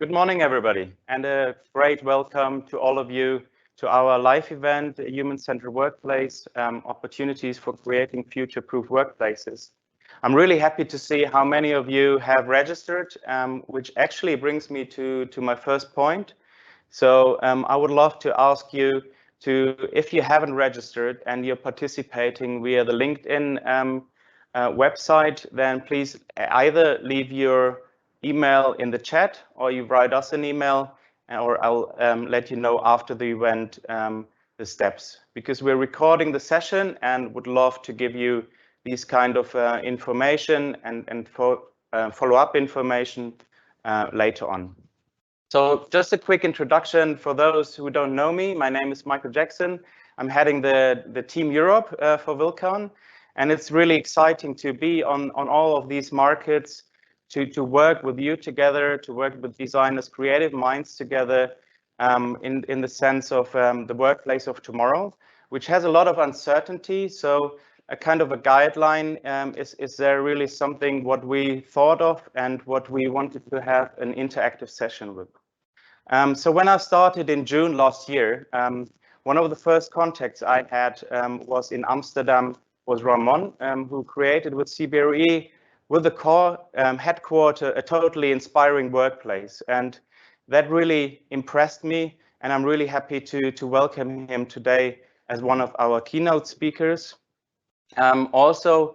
Good morning, everybody, and a great welcome to all of you to our live event, Human-Centered Workplace, Opportunities for Creating Future-Proof Workplaces. I'm really happy to see how many of you have registered, which actually brings me to my first point. So I would love to ask you to, if you haven't registered and you're participating via the LinkedIn website, then please either leave your email in the chat or you write us an email, or I'll let you know after the event the steps, because we're recording the session and would love to give you these kind of information and follow-up information later on. So just a quick introduction for those who don't know me. My name is Michael Jackson. I'm heading the Team Europe for Wilkhahn, and it's really exciting to be on all of these markets, to work with you together, to work with designers, creative minds together in the sense of the workplace of tomorrow, which has a lot of uncertainty. So a kind of a guideline, is there really something what we thought of and what we wanted to have an interactive session with. So when I started in June last year, one of the first contacts I had was in Amsterdam, was Ramon, who created with CBRE, with the core headquarter, a totally inspiring workplace. And that really impressed me. And I'm really happy to welcome him today as one of our keynote speakers. Also,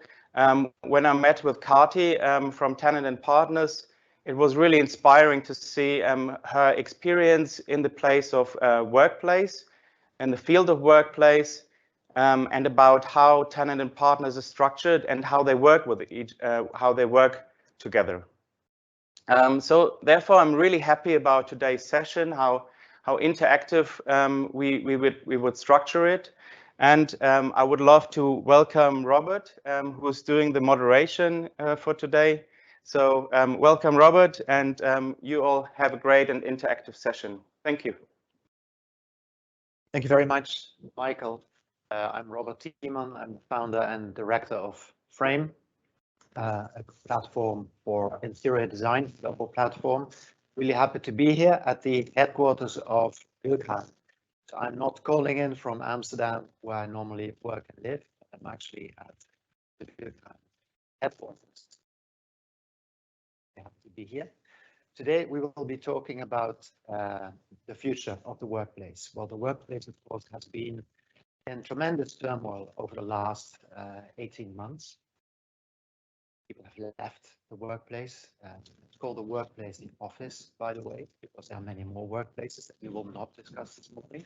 when I met with Kati from Tenant & Partners, it was really inspiring to see her experience in the place of workplace, in the field of workplace, and about how Tenant & Partners is structured and how they work with how they work together. So therefore, I'm really happy about today's session, how interactive we would structure it. And I would love to welcome Robert, who's doing the moderation for today. So welcome, Robert, and you all have a great and interactive session. Thank you. Thank you very much, Michael. I'm Robert Thiemann. I'm founder and director of Frame, a platform for interior design, global platform. Really happy to be here at the headquarters of Wilkhahn. So I'm not calling in from Amsterdam, where I normally work and live. I'm actually at the Wilkhahn headquarters. I have to be here. Today, we will be talking about the future of the workplace. Well, the workplace, of course, has been in tremendous turmoil over the last 18 months. People have left the workplace. It's called the workplace in office, by the way, because there are many more workplaces that we will not discuss this morning.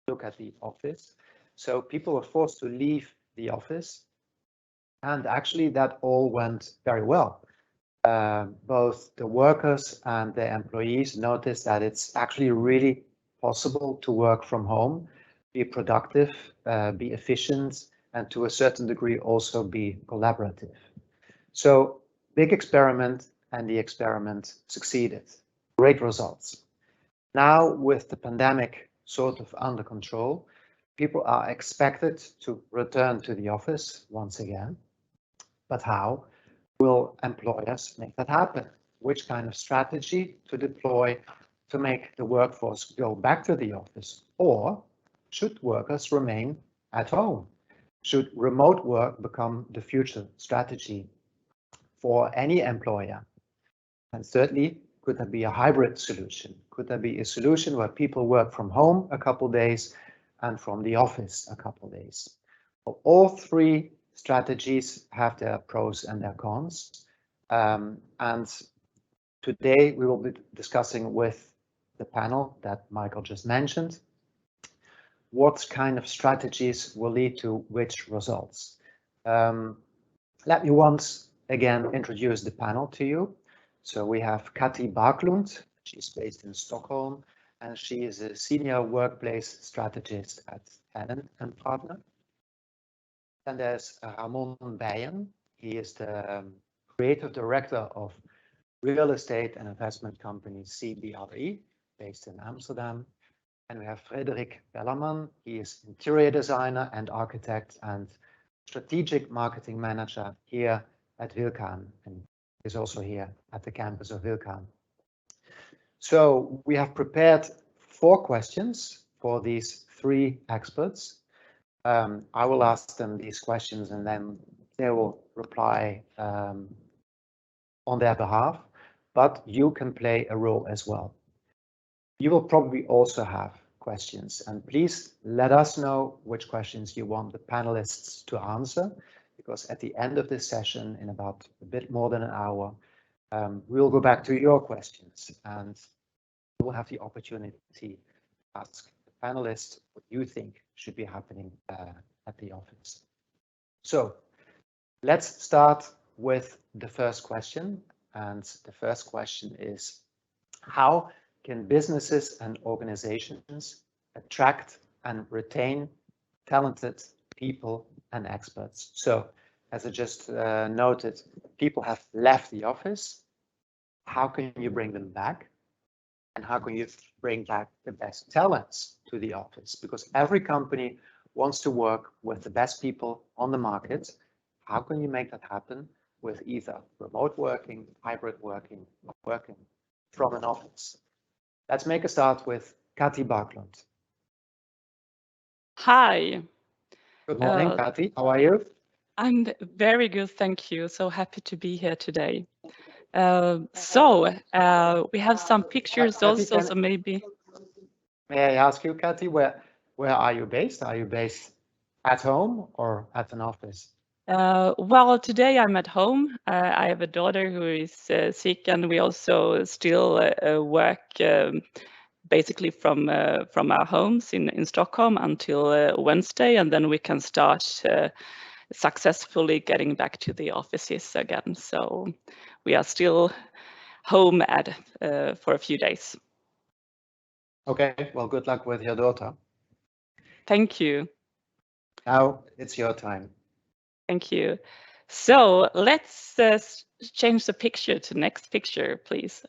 Look at the office. So people were forced to leave the office. And actually, that all went very well. Both the workers and the employees noticed that it's actually really possible to work from home, be productive, be efficient, and to a certain degree also be collaborative. So big experiment, and the experiment succeeded. Great results. Now with the pandemic sort of under control, people are expected to return to the office once again. But how will employers make that happen? Which kind of strategy to deploy to make the workforce go back to the office? Or should workers remain at home? Should remote work become the future strategy for any employer? And thirdly, could there be a hybrid solution? Could there be a solution where people work from home a couple of days and from the office a couple of days? Well, all three strategies have their pros and their cons. And today we will be discussing with the panel that Michael just mentioned, what kind of strategies will lead to which results. Let me once again introduce the panel to you. So we have Kati Barklund. She's based in Stockholm, and she is a senior workplace strategist at Tenant & Partner. And there's Ramon Bijen. He is the creative director of real estate and investment company CBRE, based in Amsterdam. And we have Frederik Bellerman. He is interior designer and architect and strategic marketing manager here at Wilkhahn, and is also here at the campus of Wilkhahn. So we have prepared 4 questions for these 3 experts. I will ask them these questions and then they will reply on their behalf, but you can play a role as well. You will probably also have questions, and please let us know which questions you want the panelists to answer, because at the end of this session, in about a bit more than an hour, we'll go back to your questions and you will have the opportunity to ask the panelists what you think should be happening at the office. So let's start with the first question. And the first question is, how can businesses and organizations attract and retain talented people and experts? So as I just noted, people have left the office. How can you bring them back? And how can you bring back the best talents to the office? Because every company wants to work with the best people on the market. How can you make that happen with either remote working, hybrid working, or working from an office? Let's make a start with Kati Barklund. Hi. Good morning, Kati. How are you? I'm very good, thank you. So happy to be here today. We have some pictures Kati, also, so maybe. May I ask you, Kati, where are you based? Are you based at home or at an office? Well, today I'm at home. I have a daughter who is sick, and we also still work basically from our homes in Stockholm until Wednesday, and then we can start successfully getting back to the offices again. So we are still home for a few days. Okay, well, good luck with your daughter. Thank you. Now it's your time. Thank you. So let's change the picture to next picture, please.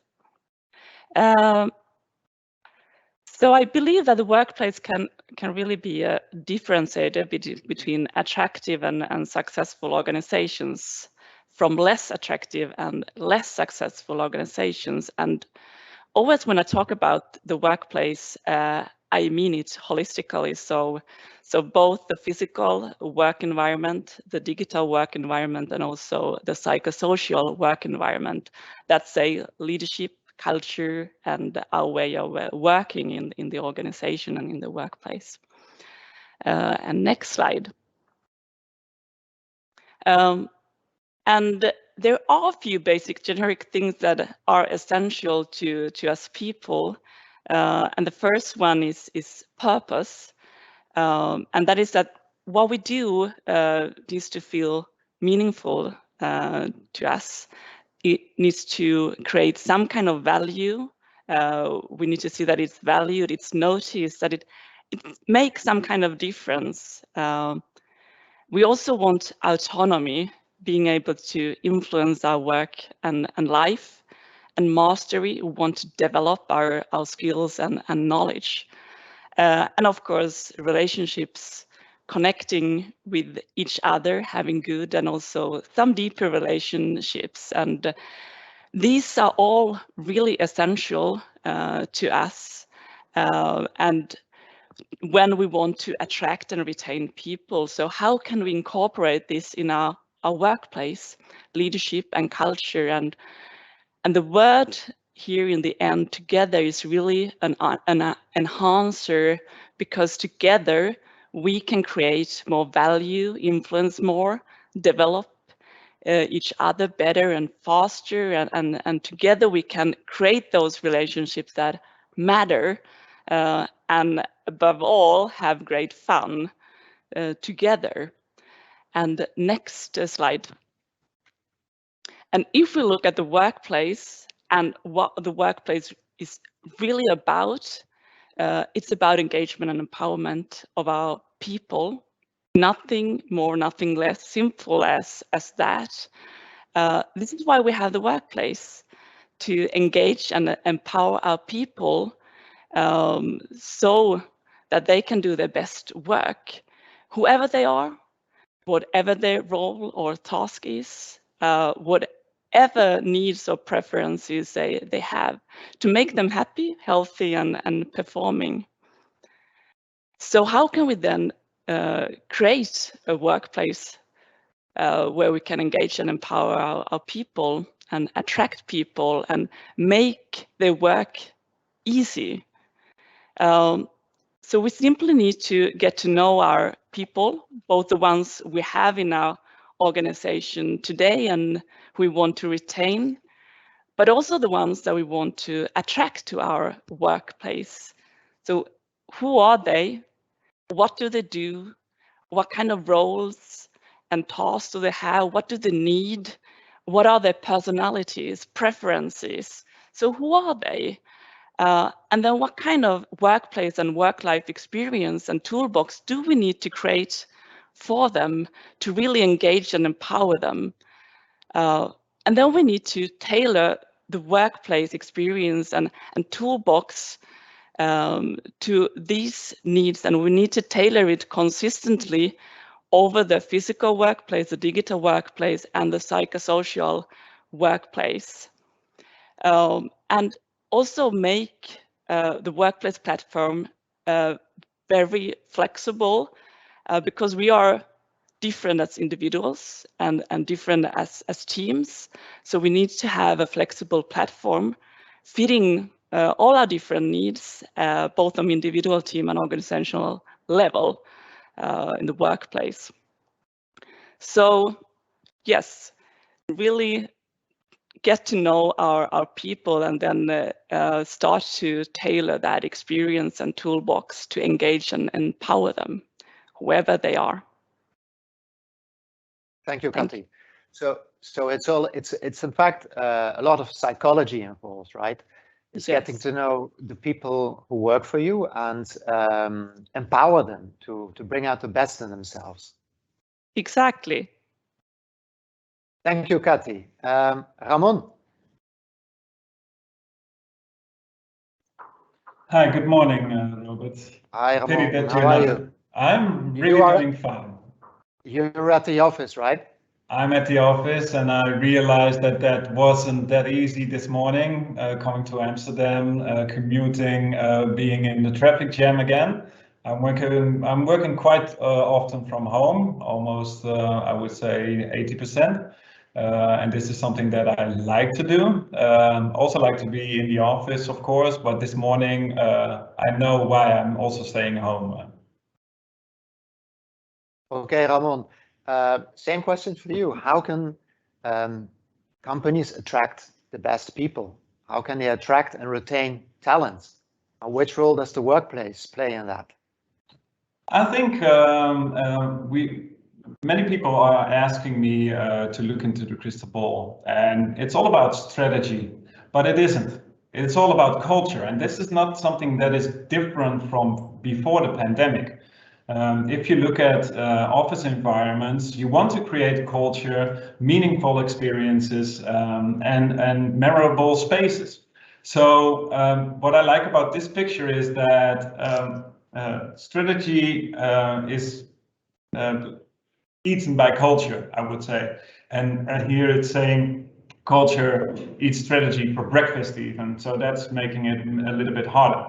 So I believe that the workplace can really be a differentiator between attractive and successful organizations from less attractive and less successful organizations. And always when I talk about the workplace, I mean it holistically. So both the physical work environment, the digital work environment, and also the psychosocial work environment. That's a leadership, culture, and our way of working in the organization and in the workplace. And next slide. And there are a few basic generic things that are essential to us people. And the first one is purpose. And that is that what we do needs to feel meaningful to us. It needs to create some kind of value. We need to see that it's valued, it's noticed, that it makes some kind of difference. We also want autonomy, being able to influence our work and life, and mastery. We want to develop our skills and knowledge. And of course, relationships, connecting with each other, having good and also some deeper relationships. And these are all really essential to us. And when we want to attract and retain people, so how can we incorporate this in our workplace, leadership and culture? And the word here in the end, together, is really an enhancer, because together we can create more value, influence more, develop each other better and faster, and together we can create those relationships that matter, and above all have great fun together. And next slide. And if we look at the workplace and what the workplace is really about, it's about engagement and empowerment of our people. Nothing more, nothing less, simple as that. This is why we have the workplace, to engage and empower our people so that they can do their best work, whoever they are, whatever their role or task is, whatever needs or preferences they have, to make them happy, healthy, and performing. So how can we then create a workplace where we can engage and empower our people and attract people and make their work easy? So we simply need to get to know our people, both the ones we have in our organization today and we want to retain, but also the ones that we want to attract to our workplace. So who are they? What do they do? What kind of roles and tasks do they have? What do they need? What are their personalities, preferences? So who are they? And then what kind of workplace and work-life experience and toolbox do we need to create for them to really engage and empower them? And then we need to tailor the workplace experience and toolbox to these needs, and we need to tailor it consistently over the physical workplace, the digital workplace, and the psychosocial workplace. And also make the workplace platform very flexible because we are different as individuals and different as teams. So we need to have a flexible platform fitting all our different needs, both on individual, team, and organizational level in the workplace. So yes, really get to know our people and then start to tailor that experience and toolbox to engage and empower them, whoever they are. Thank you, Kati. So it's in fact a lot of psychology involved, right? It's getting to know the people who work for you and empower them to bring out the best in themselves. Exactly. Thank you, Kati. Ramon. Hi, good morning, Robert. Hi, Ramon. How are you? I'm really doing fine. You're at the office, right? I'm at the office, and I realized that wasn't that easy this morning, coming to Amsterdam, commuting, being in the traffic jam again. I'm working quite often from home, almost I would say 80%. And this is something that I like to do. Also like to be in the office, of course, but this morning I know why I'm also staying home. Okay, Ramon. Same question for you. How can companies attract the best people? How can they attract and retain talent? And which role does the workplace play in that? I think many people are asking me to look into the crystal ball, and it's all about strategy, but it isn't. It's all about culture, and this is not something that is different from before the pandemic. If you look at office environments, you want to create culture, meaningful experiences, and memorable spaces. So what I like about this picture is that strategy is eaten by culture, I would say. And here it's saying culture eats strategy for breakfast even. So that's making it a little bit harder.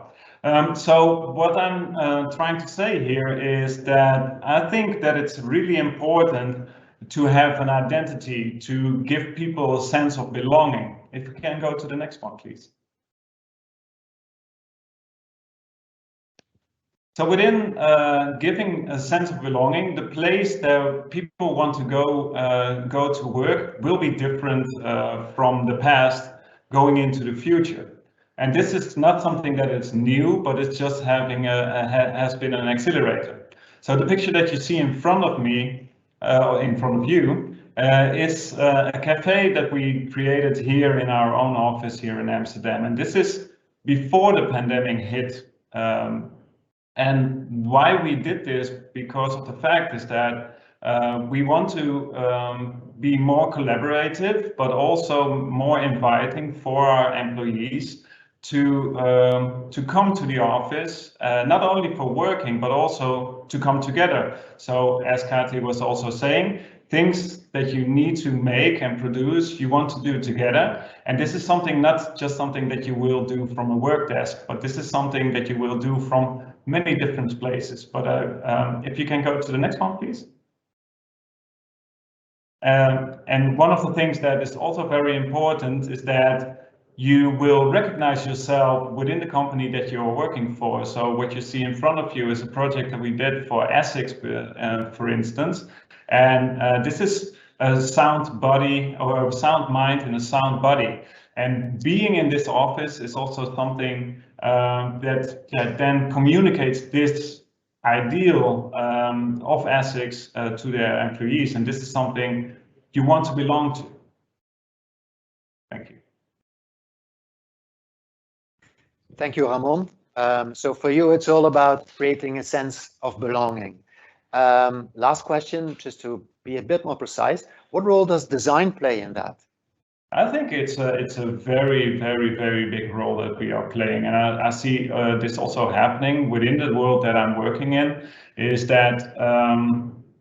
So what I'm trying to say here is that I think that it's really important to have an identity, to give people a sense of belonging. If we can go to the next one, please. So within giving a sense of belonging, the place that people want to go to work will be different from the past going into the future. And this is not something that is new, but it's just having has been an accelerator. So the picture that you see in front of me, in front of you, is a cafe that we created here in our own office here in Amsterdam. And this is before the pandemic hit. And why we did this, because of the fact is that we want to be more collaborative, but also more inviting for our employees to come to the office, not only for working, but also to come together. So as Kati was also saying, things that you need to make and produce, you want to do together. And this is something, not just something that you will do from a work desk, but this is something that you will do from many different places. But if you can go to the next one, please. And one of the things that is also very important is that you will recognize yourself within the company that you're working for. So what you see in front of you is a project that we did for Essex, for instance. And this is a sound body, or a sound mind in a sound body. And being in this office is also something that then communicates this ideal of Essex to their employees. And this is something you want to belong to. Thank you. Thank you, Ramon. So for you, it's all about creating a sense of belonging. Last question, just to be a bit more precise, what role does design play in that? I think it's a very, very, very big role that we are playing. And I see this also happening within the world that I'm working in, is that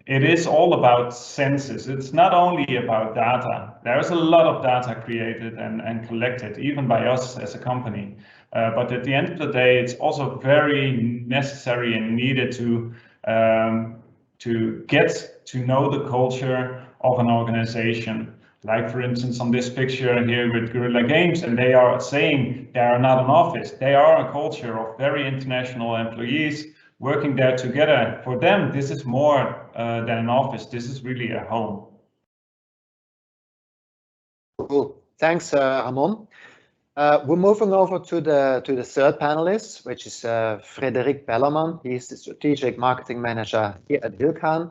it is all about senses. It's not only about data. There's a lot of data created and collected, even by us as a company. But at the end of the day, it's also very necessary and needed to get to know the culture of an organization. Like, for instance, on this picture here with Guerrilla Games, and they are saying they are not an office. They are a culture of very international employees working there together. For them, this is more than an office. This is really a home. Cool. Thanks, Ramon. We're moving over to the third panelist, which is Frederic Bellerman. He's the strategic marketing manager here at Wilkhahn.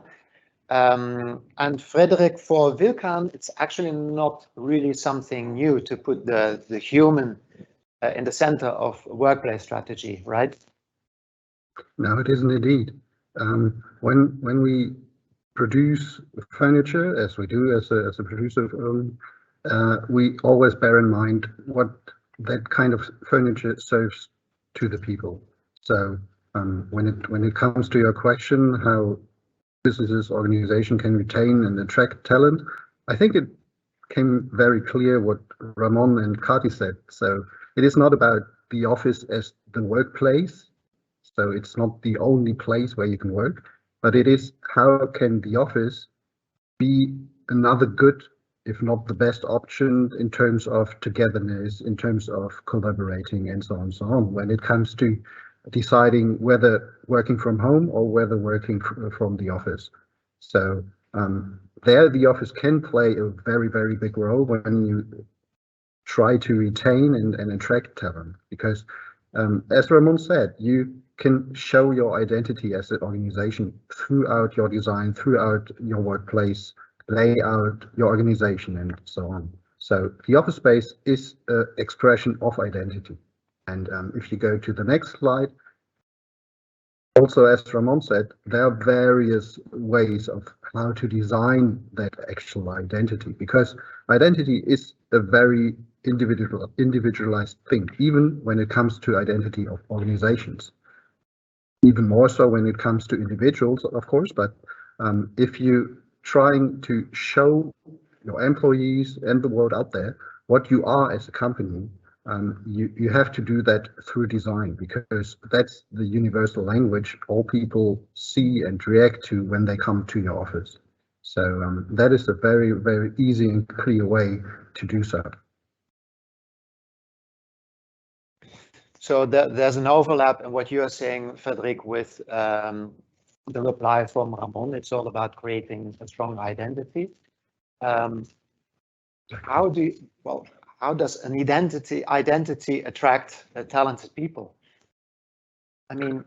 And Frederic, for Wilkhahn, it's actually not really something new to put the human in the center of workplace strategy, right? No, it isn't indeed. When we produce furniture, as we do as a producer, we always bear in mind what that kind of furniture serves to the people. So when it comes to your question, how businesses, organization can retain and attract talent, I think it came very clear what Ramon and Kati said. So it is not about the office as the workplace. So it's not the only place where you can work, but it is how can the office be another good, if not the best option in terms of togetherness, in terms of collaborating and so on and so on, when it comes to deciding whether working from home or whether working from the office. So there the office can play a very, very big role when you try to retain and attract talent, because as Ramon said, you can show your identity as an organization throughout your design, throughout your workplace layout, your organization, and so on. So the office space is an expression of identity. And if you go to the next slide, also as Ramon said, there are various ways of how to design that actual identity, because identity is a very individualized thing, even when it comes to identity of organizations. Even more so when it comes to individuals, of course, but if you trying to show your employees and the world out there what you are as a company, you have to do that through design, because that's the universal language all people see and react to when they come to your office. So that is a very, very easy and clear way to do so. So there's an overlap in what you are saying, Frederic, with the reply from Ramon. It's all about creating a strong identity. How does an identity attract talented people? I mean,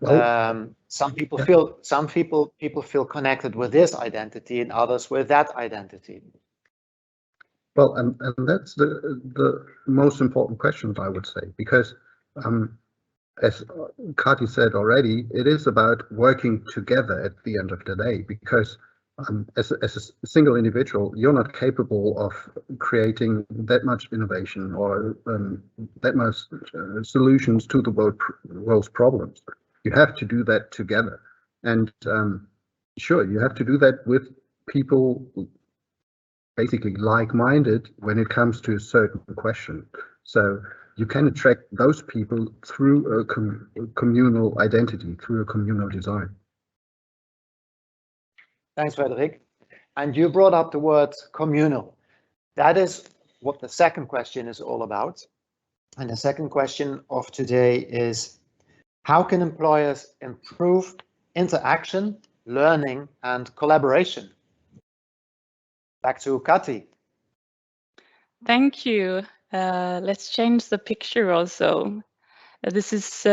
some people feel connected with this identity, and others with that identity. Well, and that's the most important question, I would say, because as Kati said already, it is about working together at the end of the day, because as a single individual, you're not capable of creating that much innovation or that much solutions to the world's problems. You have to do that together. And sure, you have to do that with people basically like-minded when it comes to a certain question. So you can attract those people through a communal identity, through a communal design. Thanks, Frederick. And you brought up the word communal. That is what the second question is all about. And the second question of today is, how can employers improve interaction, learning, and collaboration? Back to Kati. Thank you. Let's change the picture also. This is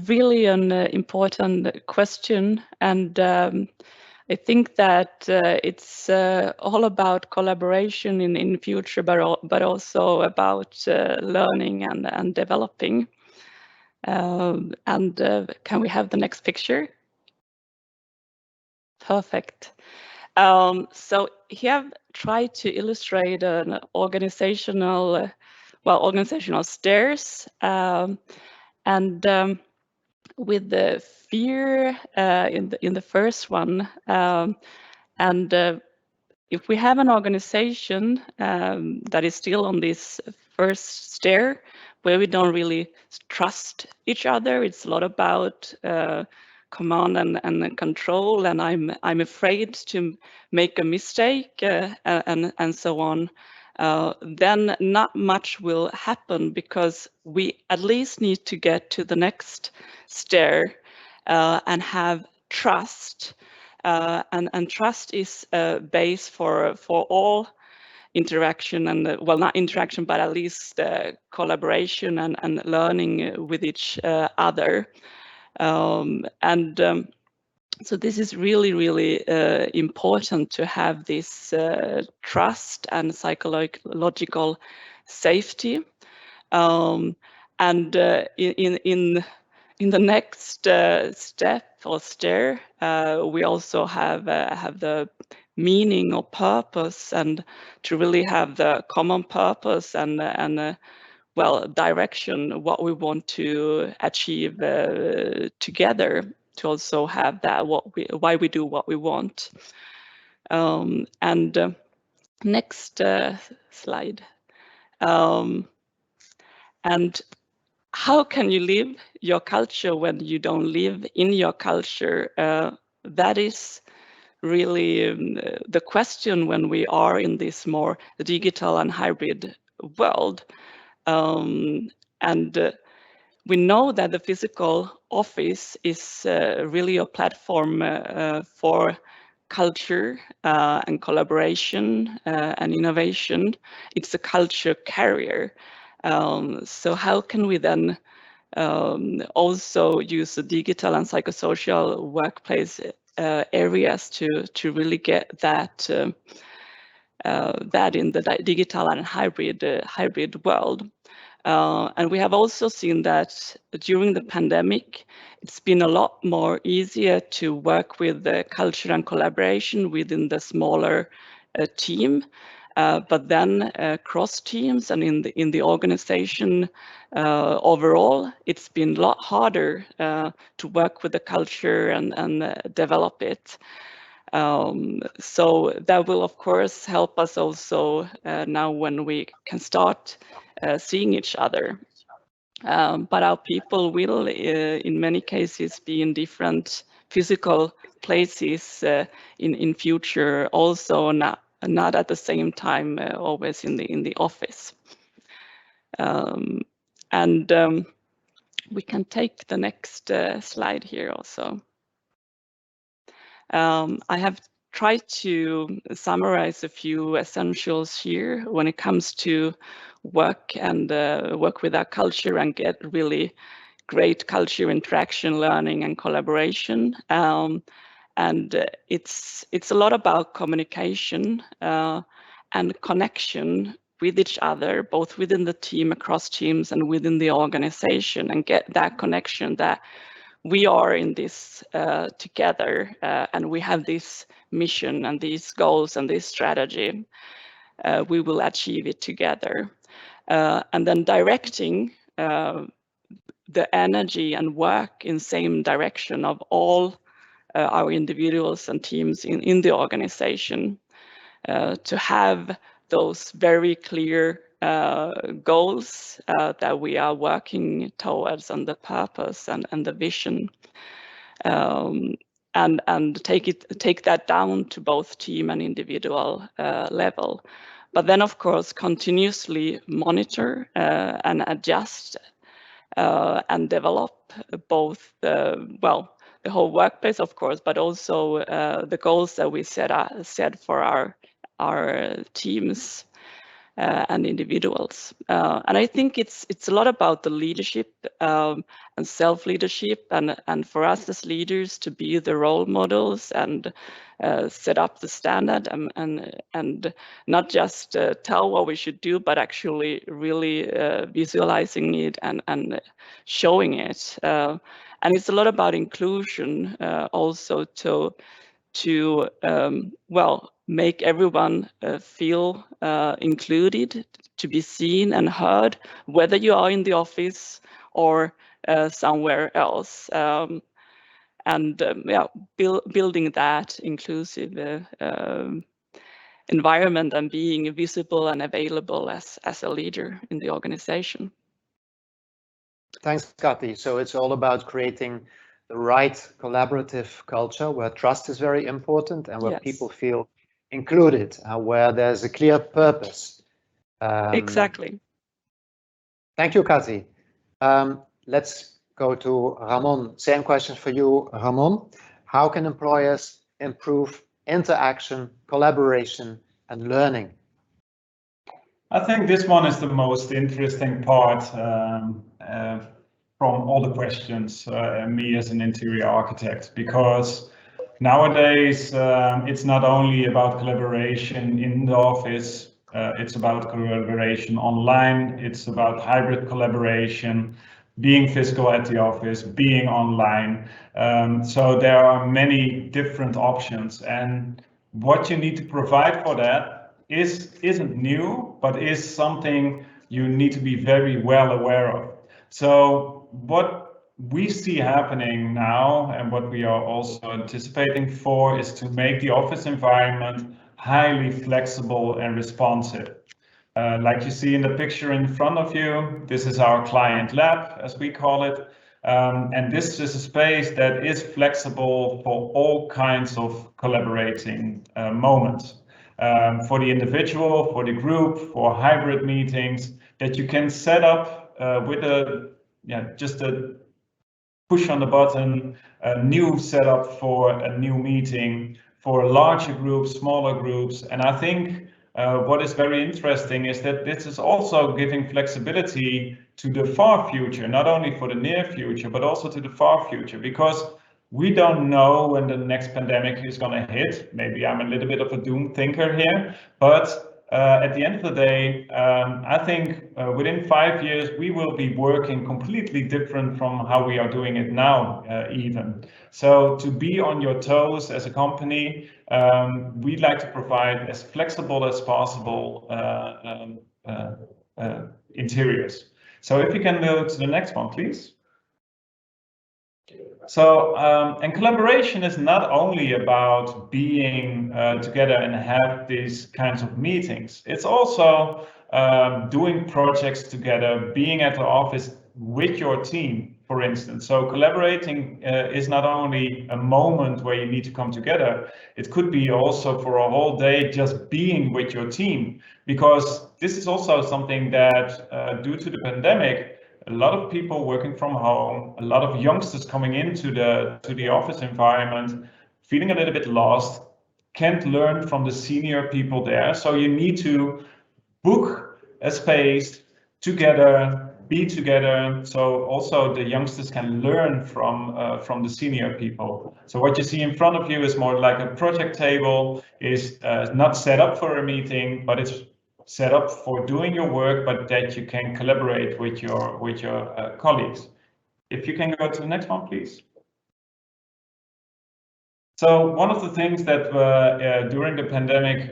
really an important question, and I think that it's all about collaboration in future, but also about learning and developing. Can we have the next picture? Perfect. So here I've tried to illustrate an organizational stairs, and with the fear in the first one, and if we have an organization that is still on this first stair, where we don't really trust each other, it's a lot about command and control, and I'm afraid to make a mistake and so on. Then not much will happen, because we at least need to get to the next stair and have trust. And trust is a base for all interaction, and well, not interaction, but at least collaboration and learning with each other. So this is really, really important to have this trust and psychological safety. And in the next step or stair, we also have the meaning or purpose, and to really have the common purpose and well, direction, what we want to achieve together, to also have that why we do what we want. Next slide. And how can you live your culture when you don't live in your culture? That is really the question when we are in this more digital and hybrid world. We know that the physical office is really a platform for culture and collaboration and innovation. It's a culture carrier. So how can we then also use the digital and psychosocial workplace areas to really get that in the digital and hybrid world? And we have also seen that during the pandemic, it's been a lot more easier to work with the culture and collaboration within the smaller team. But then cross teams and in the organization overall, it's been a lot harder to work with the culture and develop it. So that will, of course, help us also now when we can start seeing each other. But our people will, in many cases, be in different physical places in future, also not at the same time always in the office. We can take the next slide here also. I have tried to summarize a few essentials here when it comes to work and work with our culture and get really great culture interaction, learning and collaboration. It's a lot about communication and connection with each other, both within the team, across teams, and within the organization, and get that connection that we are in this together, and we have this mission and these goals and this strategy. We will achieve it together. And then directing the energy and work in same direction of all our individuals and teams in the organization. to have those very clear goals that we are working towards, and the purpose and the vision, and take that down to both team and individual level. But then, of course, continuously monitor and adjust and develop both the whole workplace, of course, but also the goals that we set for our teams and individuals. And I think it's a lot about the leadership and self-leadership, and for us as leaders to be the role models and set up the standard, and not just tell what we should do, but actually really visualizing it and showing it. And it's a lot about inclusion also to make everyone feel included, to be seen and heard, whether you are in the office or somewhere else. Building that inclusive environment and being visible and available as a leader in the organization. Thanks, Kati. So it's all about creating the right collaborative culture where trust is very important and where people feel included, where there's a clear purpose. Exactly. Thank you, Kati. Let's go to Ramon. Same question for you, Ramon. How can employers improve interaction, collaboration, and learning? I think this one is the most interesting part from all the questions, me as an interior architect, because nowadays it's not only about collaboration in the office, it's about collaboration online, it's about hybrid collaboration, being physical at the office, being online. So there are many different options, and what you need to provide for that isn't new, but is something you need to be very well aware of. So what we see happening now, and what we are also anticipating for, is to make the office environment highly flexible and responsive. Like you see in the picture in front of you, this is our client lab, as we call it. And this is a space that is flexible for all kinds of collaborating moments. For the individual, for the group, for hybrid meetings, that you can set up with just a push on the button, a new setup for a new meeting, for larger groups, smaller groups. And I think what is very interesting is that this is also giving flexibility to the far future, not only for the near future, but also to the far future, because we don't know when the next pandemic is going to hit. Maybe I'm a little bit of a doom thinker here, but at the end of the day, I think within 5 years, we will be working completely different from how we are doing it now, even. So to be on your toes as a company, we'd like to provide as flexible as possible interiors. So if you can go to the next one, please. So, and collaboration is not only about being together and have these kinds of meetings. It's also doing projects together, being at the office with your team, for instance. So collaborating is not only a moment where you need to come together. It could be also for a whole day just being with your team, because this is also something that due to the pandemic, a lot of people working from home, a lot of youngsters coming into the office environment, feeling a little bit lost, can't learn from the senior people there. So you need to book a space together, be together, so also the youngsters can learn from the senior people. So what you see in front of you is more like a project table, is not set up for a meeting, but it's set up for doing your work, but that you can collaborate with your colleagues. If you can go to the next one, please. So one of the things that during the pandemic,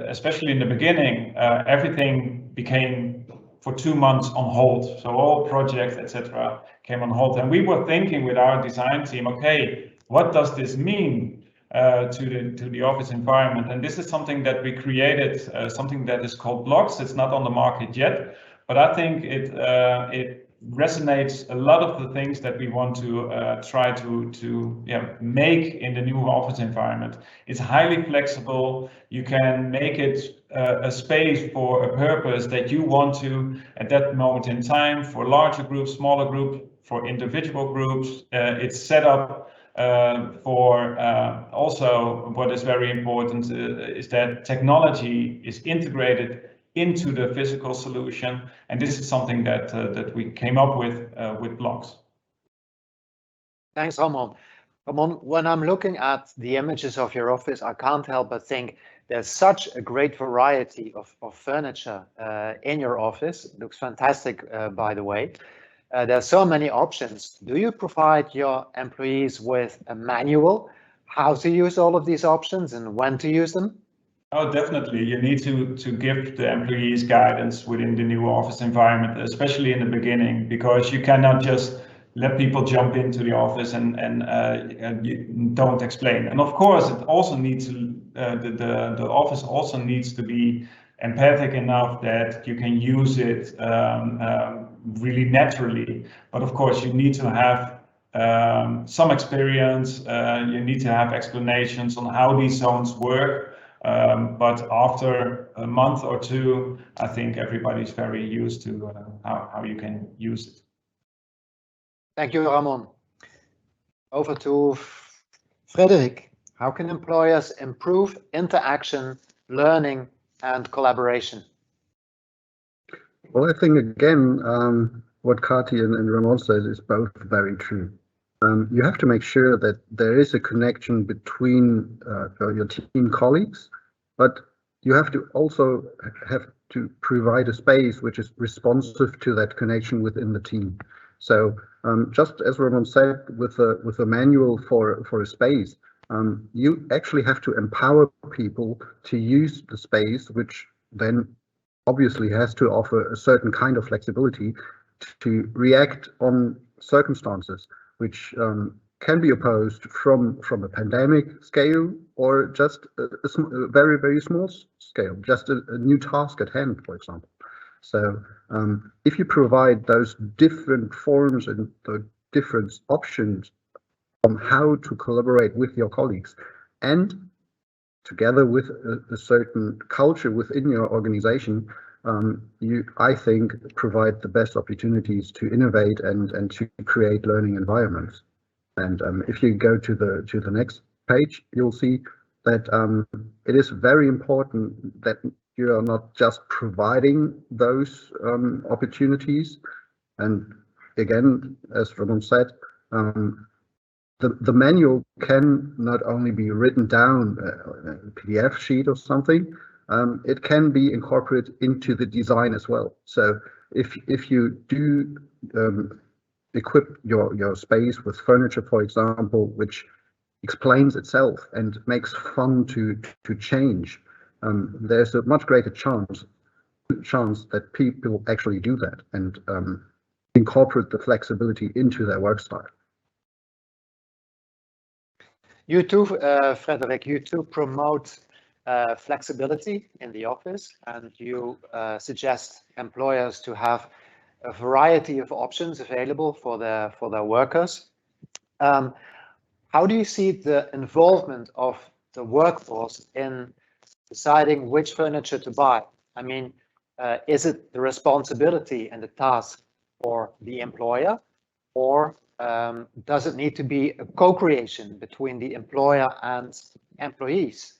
especially in the beginning, everything became for 2 months on hold. So all projects, etc., came on hold. And we were thinking with our design team, okay, what does this mean? to the office environment. And this is something that we created, something that is called Blocks. It's not on the market yet, but I think it resonates a lot of the things that we want to try to make in the new office environment. It's highly flexible. You can make it a space for a purpose that you want to at that moment in time, for larger groups, smaller groups, for individual groups. It's set up for also what is very important is that technology is integrated into the physical solution, and this is something that that we came up with Blocks. Thanks, Ramon. Ramon, when I'm looking at the images of your office, I can't help but think there's such a great variety of furniture in your office. It looks fantastic, by the way. There's so many options. Do you provide your employees with a manual how to use all of these options and when to use them? Oh, definitely. You need to give the employees guidance within the new office environment, especially in the beginning, because you cannot just let people jump into the office and you don't explain. And of course, it also needs to, the office also needs to be empathic enough that you can use it really naturally. But of course, you need to have some experience. You need to have explanations on how these zones work. But after a month or two, I think everybody's very used to how you can use it. Thank you, Ramon. Over to Frederick. How can employers improve interaction, learning, and collaboration? Well, I think again, what Kati and Ramon says is both very true. You have to make sure that there is a connection between your team colleagues, but you have to also have to provide a space which is responsive to that connection within the team. So just as Ramon said, with a manual for a space, you actually have to empower people to use the space, which then obviously has to offer a certain kind of flexibility to react on circumstances which can be opposed from a pandemic scale or just a very, very small scale, just a new task at hand, for example. So if you provide those different forms and the different options on how to collaborate with your colleagues, and together with a certain culture within your organization, you, I think, provide the best opportunities to innovate and to create learning environments. And if you go to the next page, you'll see that it is very important that you are not just providing those opportunities. And again, as Ramon said, the manual can not only be written down a PDF sheet or something, it can be incorporated into the design as well. So if you do equip your space with furniture, for example, which explains itself and makes fun to change, there's a much greater chance that people actually do that and incorporate the flexibility into their work style. You too, Frederick, you too promote flexibility in the office, and you suggest employers to have a variety of options available for their workers. How do you see the involvement of the workforce in deciding which furniture to buy? I mean, is it the responsibility and the task for the employer, or does it need to be a co-creation between the employer and employees?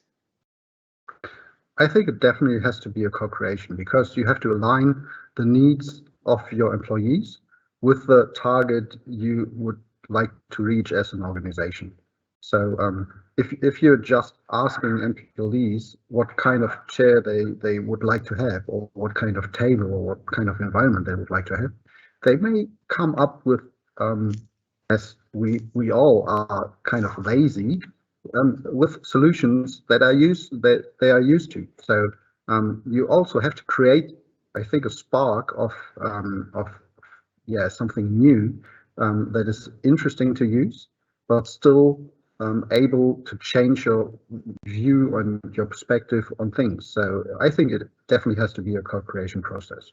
I think it definitely has to be a co-creation, because you have to align the needs of your employees with the target you would like to reach as an organization. So if you're just asking employees what kind of chair they would like to have, or what kind of table or what kind of environment they would like to have, they may come up with, as we all are kind of lazy, with solutions that they are used to. So you also have to create, I think, a spark of something new that is interesting to use, but still able to change your view and your perspective on things. So I think it definitely has to be a co-creation process.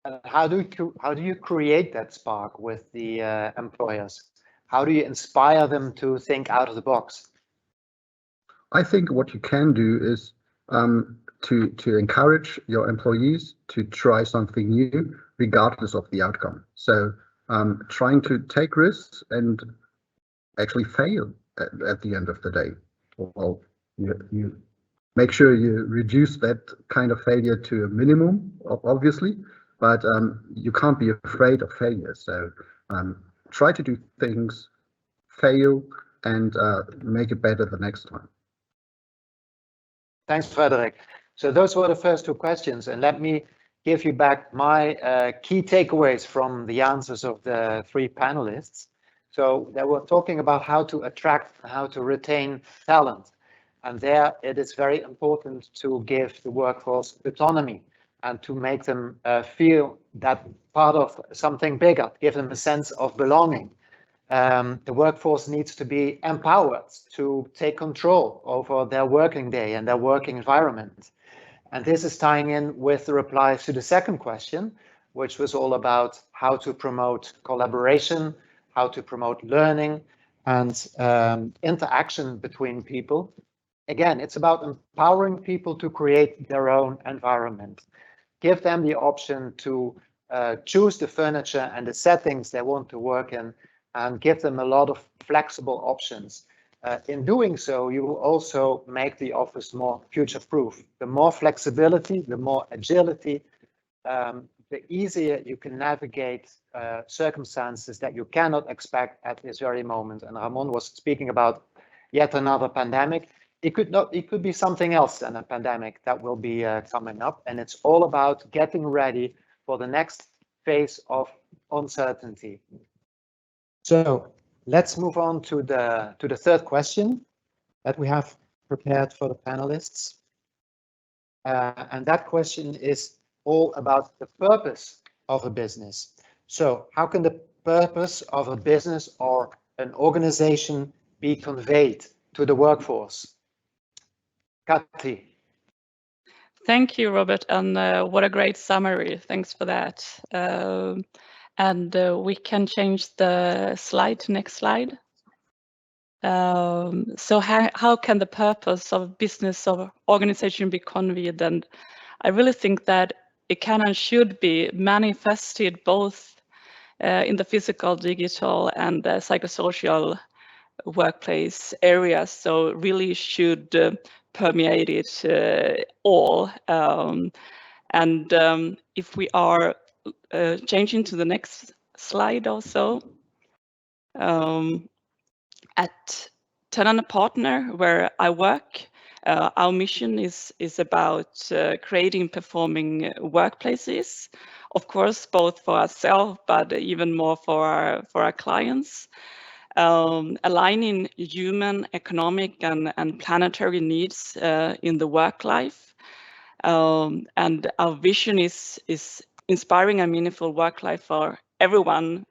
And how do you create that spark with the employers? How do you inspire them to think out of the box? I think what you can do is to encourage your employees to try something new, regardless of the outcome. So trying to take risks and actually fail at the end of the day. Well, you make sure you reduce that kind of failure to a minimum, obviously, but you can't be afraid of failure. So try to do things, fail, and make it better the next time. Thanks, Frederick. So those were the first two questions, and let me give you back my key takeaways from the answers of the three panelists. So they were talking about how to attract, how to retain talent. And there it is very important to give the workforce autonomy and to make them feel that part of something bigger, give them a sense of belonging. The workforce needs to be empowered to take control over their working day and their working environment. And this is tying in with the replies to the second question, which was all about how to promote collaboration, how to promote learning and interaction between people. Again, it's about empowering people to create their own environment. Give them the option to choose the furniture and the settings they want to work in, and give them a lot of flexible options. In doing so, you will also make the office more future-proof. The more flexibility, the more agility, the easier you can navigate circumstances that you cannot expect at this very moment. And Ramon was speaking about yet another pandemic. It could be something else than a pandemic that will be coming up. And it's all about getting ready for the next phase of uncertainty. So let's move on to the third question that we have prepared for the panelists. And that question is all about the purpose of a business. So how can the purpose of a business or an organization be conveyed to the workforce? Kati. Thank you, Robert, and what a great summary. Thanks for that. And we can change the slide to next slide. So how can the purpose of business or organization be conveyed? And I really think that it can and should be manifested both in the physical, digital, and psychosocial workplace areas. So really should permeate it all. And if we are changing to the next slide also, at Thiemann Partner, where I work, our mission is about creating performing workplaces, of course, both for ourselves, but even more for our clients, aligning human, economic, and planetary needs in the work life. And our vision is inspiring a meaningful work life for everyone,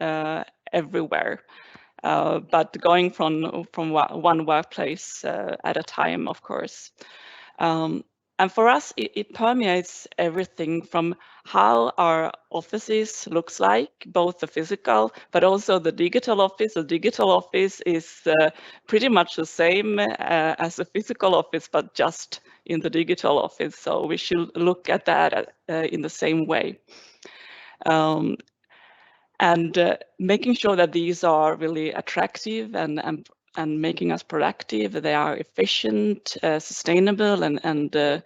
everywhere. But going from one workplace at a time, of course. And for us, it permeates everything from how our offices looks like, both the physical, but also the digital office. The digital office is pretty much the same as a physical office, but just in the digital office. So we should look at that in the same way. And making sure that these are really attractive and making us productive. They are efficient, sustainable, and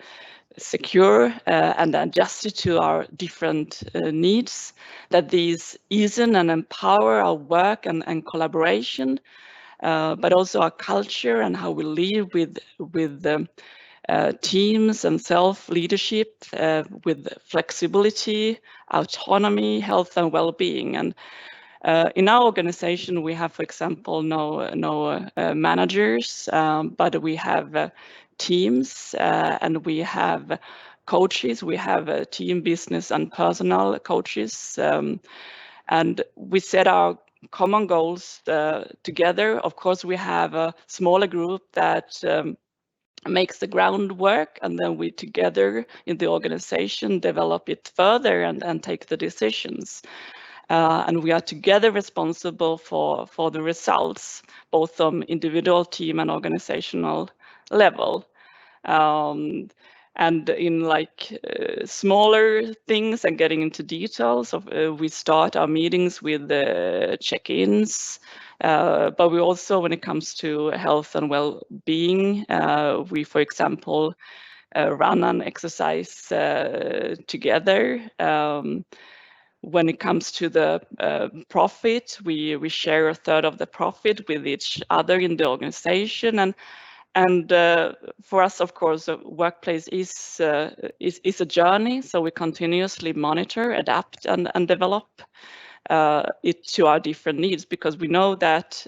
secure, and adjusted to our different needs. That these ease and empower our work and collaboration, but also our culture and how we live with teams and self-leadership, with flexibility, autonomy, health, and well-being. And in our organization, we have, for example, no managers, but we have teams, and we have coaches. We have team, business, and personal coaches, and we set our common goals together. Of course, we have a smaller group that makes the groundwork, and then we together in the organization develop it further and take the decisions. And we are together responsible for the results, both on individual, team, and organizational level. And in like smaller things and getting into details of, we start our meetings with check-ins, but we also, when it comes to health and well-being, we, for example, run an exercise together. When it comes to the profit, we share a third of the profit with each other in the organization, and for us, of course, a workplace is a journey. So we continuously monitor, adapt, and develop it to our different needs, because we know that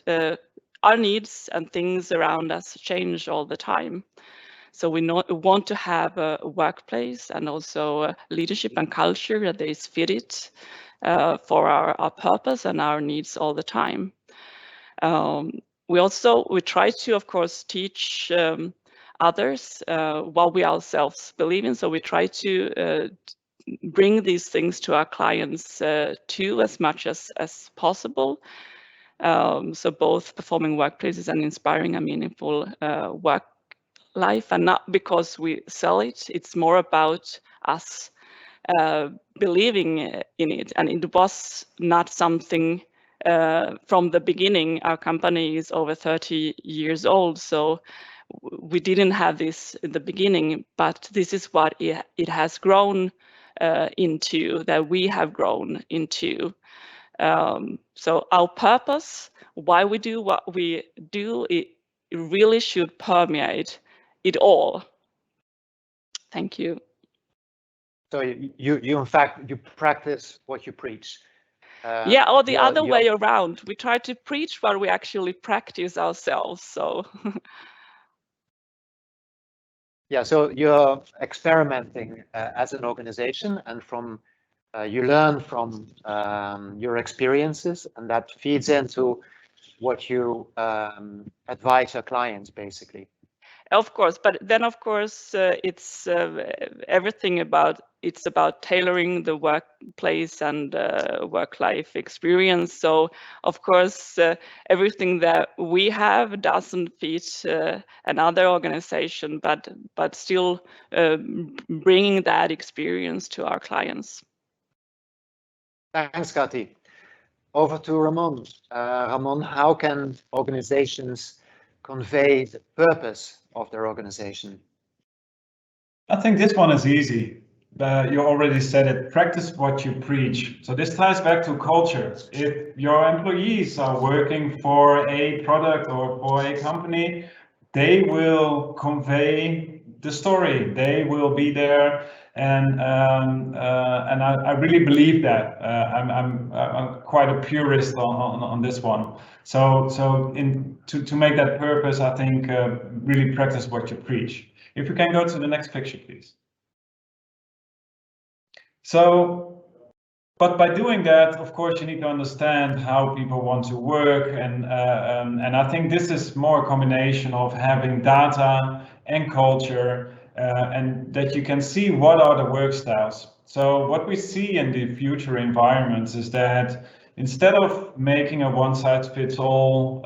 our needs and things around us change all the time. So we want to have a workplace and also leadership and culture that is fitted for our purpose and our needs all the time. We try to, of course, teach others what we ourselves believe in. So we try to bring these things to our clients too, as much as possible. So both performing workplaces and inspiring a meaningful work life, and not because we sell it. It's more about us believing in it, and it was not something from the beginning. Our company is over 30 years old, so we didn't have this in the beginning, but this is what it has grown into, that we have grown into. So our purpose, why we do what we do, it really should permeate it all. Thank you. So you in fact, you practice what you preach. Yeah, or the other way around. We try to preach what we actually practice ourselves. So yeah, so you're experimenting as an organization, and from you learn from your experiences, and that feeds into what you advise your clients, basically. Of course, but then of course it's everything about, it's about tailoring the workplace and work-life experience. So of course everything that we have doesn't fit another organization, but still bringing that experience to our clients. Thanks, Kati. Over to Ramon. Ramon, how can organizations convey the purpose of their organization? I think this one is easy. You already said it, practice what you preach. So this ties back to culture. If your employees are working for a product or for a company, they will convey the story. They will be there, and I really believe that. I'm quite a purist on this one. So to make that purpose, I think really practice what you preach. If you can go to the next picture, please. So, but by doing that, of course, you need to understand how people want to work, and I think this is more a combination of having data and culture, and that you can see what are the work styles. So what we see in the future environments is that instead of making a one-size-fits-all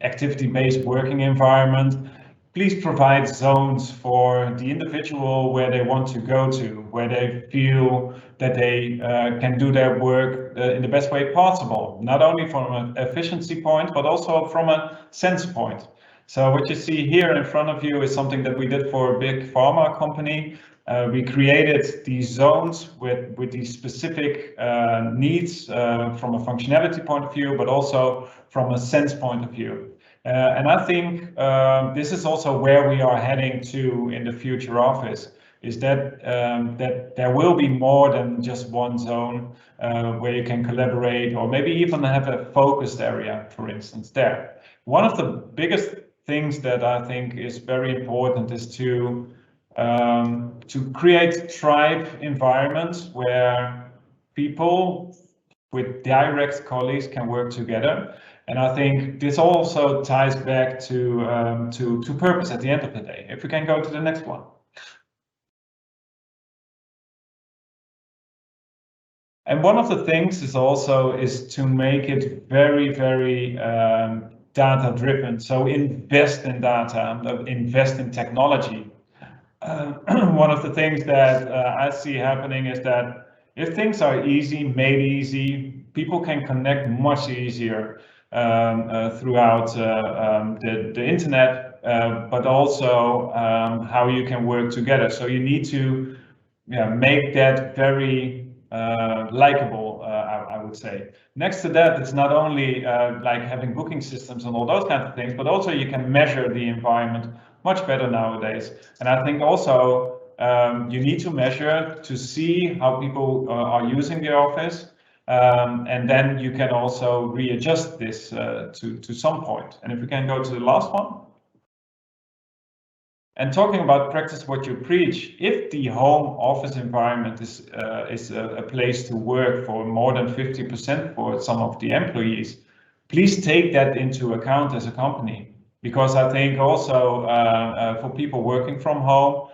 activity-based working environment, please provide zones for the individual where they want to go to, where they feel that they can do their work in the best way possible, not only from an efficiency point, but also from a sense point. So what you see here in front of you is something that we did for a big pharma company. We created these zones with these specific needs from a functionality point of view, but also from a sense point of view. And I think this is also where we are heading to in the future office, is that that there will be more than just one zone where you can collaborate, or maybe even have a focused area, for instance, there. One of the biggest things that I think is very important is to create tribe environments where people with direct colleagues can work together. And I think this also ties back to purpose at the end of the day. If we can go to the next one. And one of the things is also to make it very, very data driven. So invest in data, invest in technology. One of the things that I see happening is that if things are easy, made easy, people can connect much easier throughout the internet, but also how you can work together. So you need to make that very likable, I would say. Next to that, it's not only like having booking systems and all those kinds of things, but also you can measure the environment much better nowadays. And I think also you need to measure to see how people are using the office. And then you can also readjust this to some point. And if we can go to the last one. And talking about practice what you preach, if the home office environment is a place to work for more than 50% for some of the employees, please take that into account as a company. Because I think also for people working from home,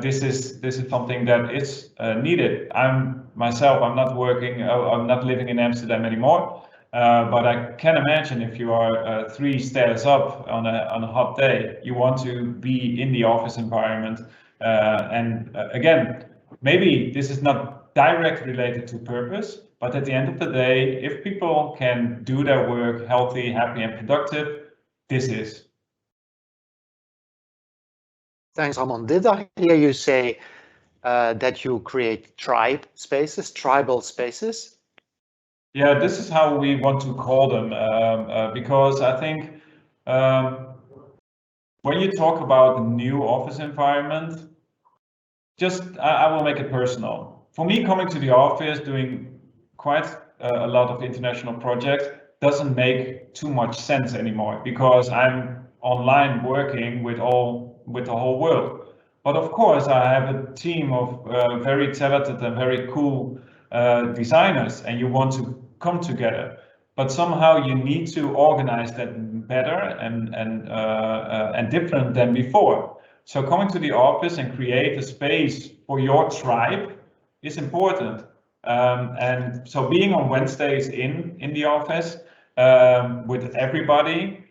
this is something that is needed. I'm not working, I'm not living in Amsterdam anymore. But I can imagine if you are 3 stairs up on a hot day, you want to be in the office environment. And again, maybe this is not directly related to purpose, but at the end of the day, if people can do their work healthy, happy, and productive, this is. Thanks, Ramon. Did I hear you say that you create tribal spaces? Yeah, this is how we want to call them, because I think when you talk about the new office environment, I will make it personal. For me, coming to the office, doing quite a lot of international projects doesn't make too much sense anymore because I'm online working with the whole world. But of course, I have a team of very talented and very cool designers, and you want to come together, but somehow you need to organize that better and different than before. So coming to the office and create a space for your tribe is important. And so being on Wednesdays in the office with everybody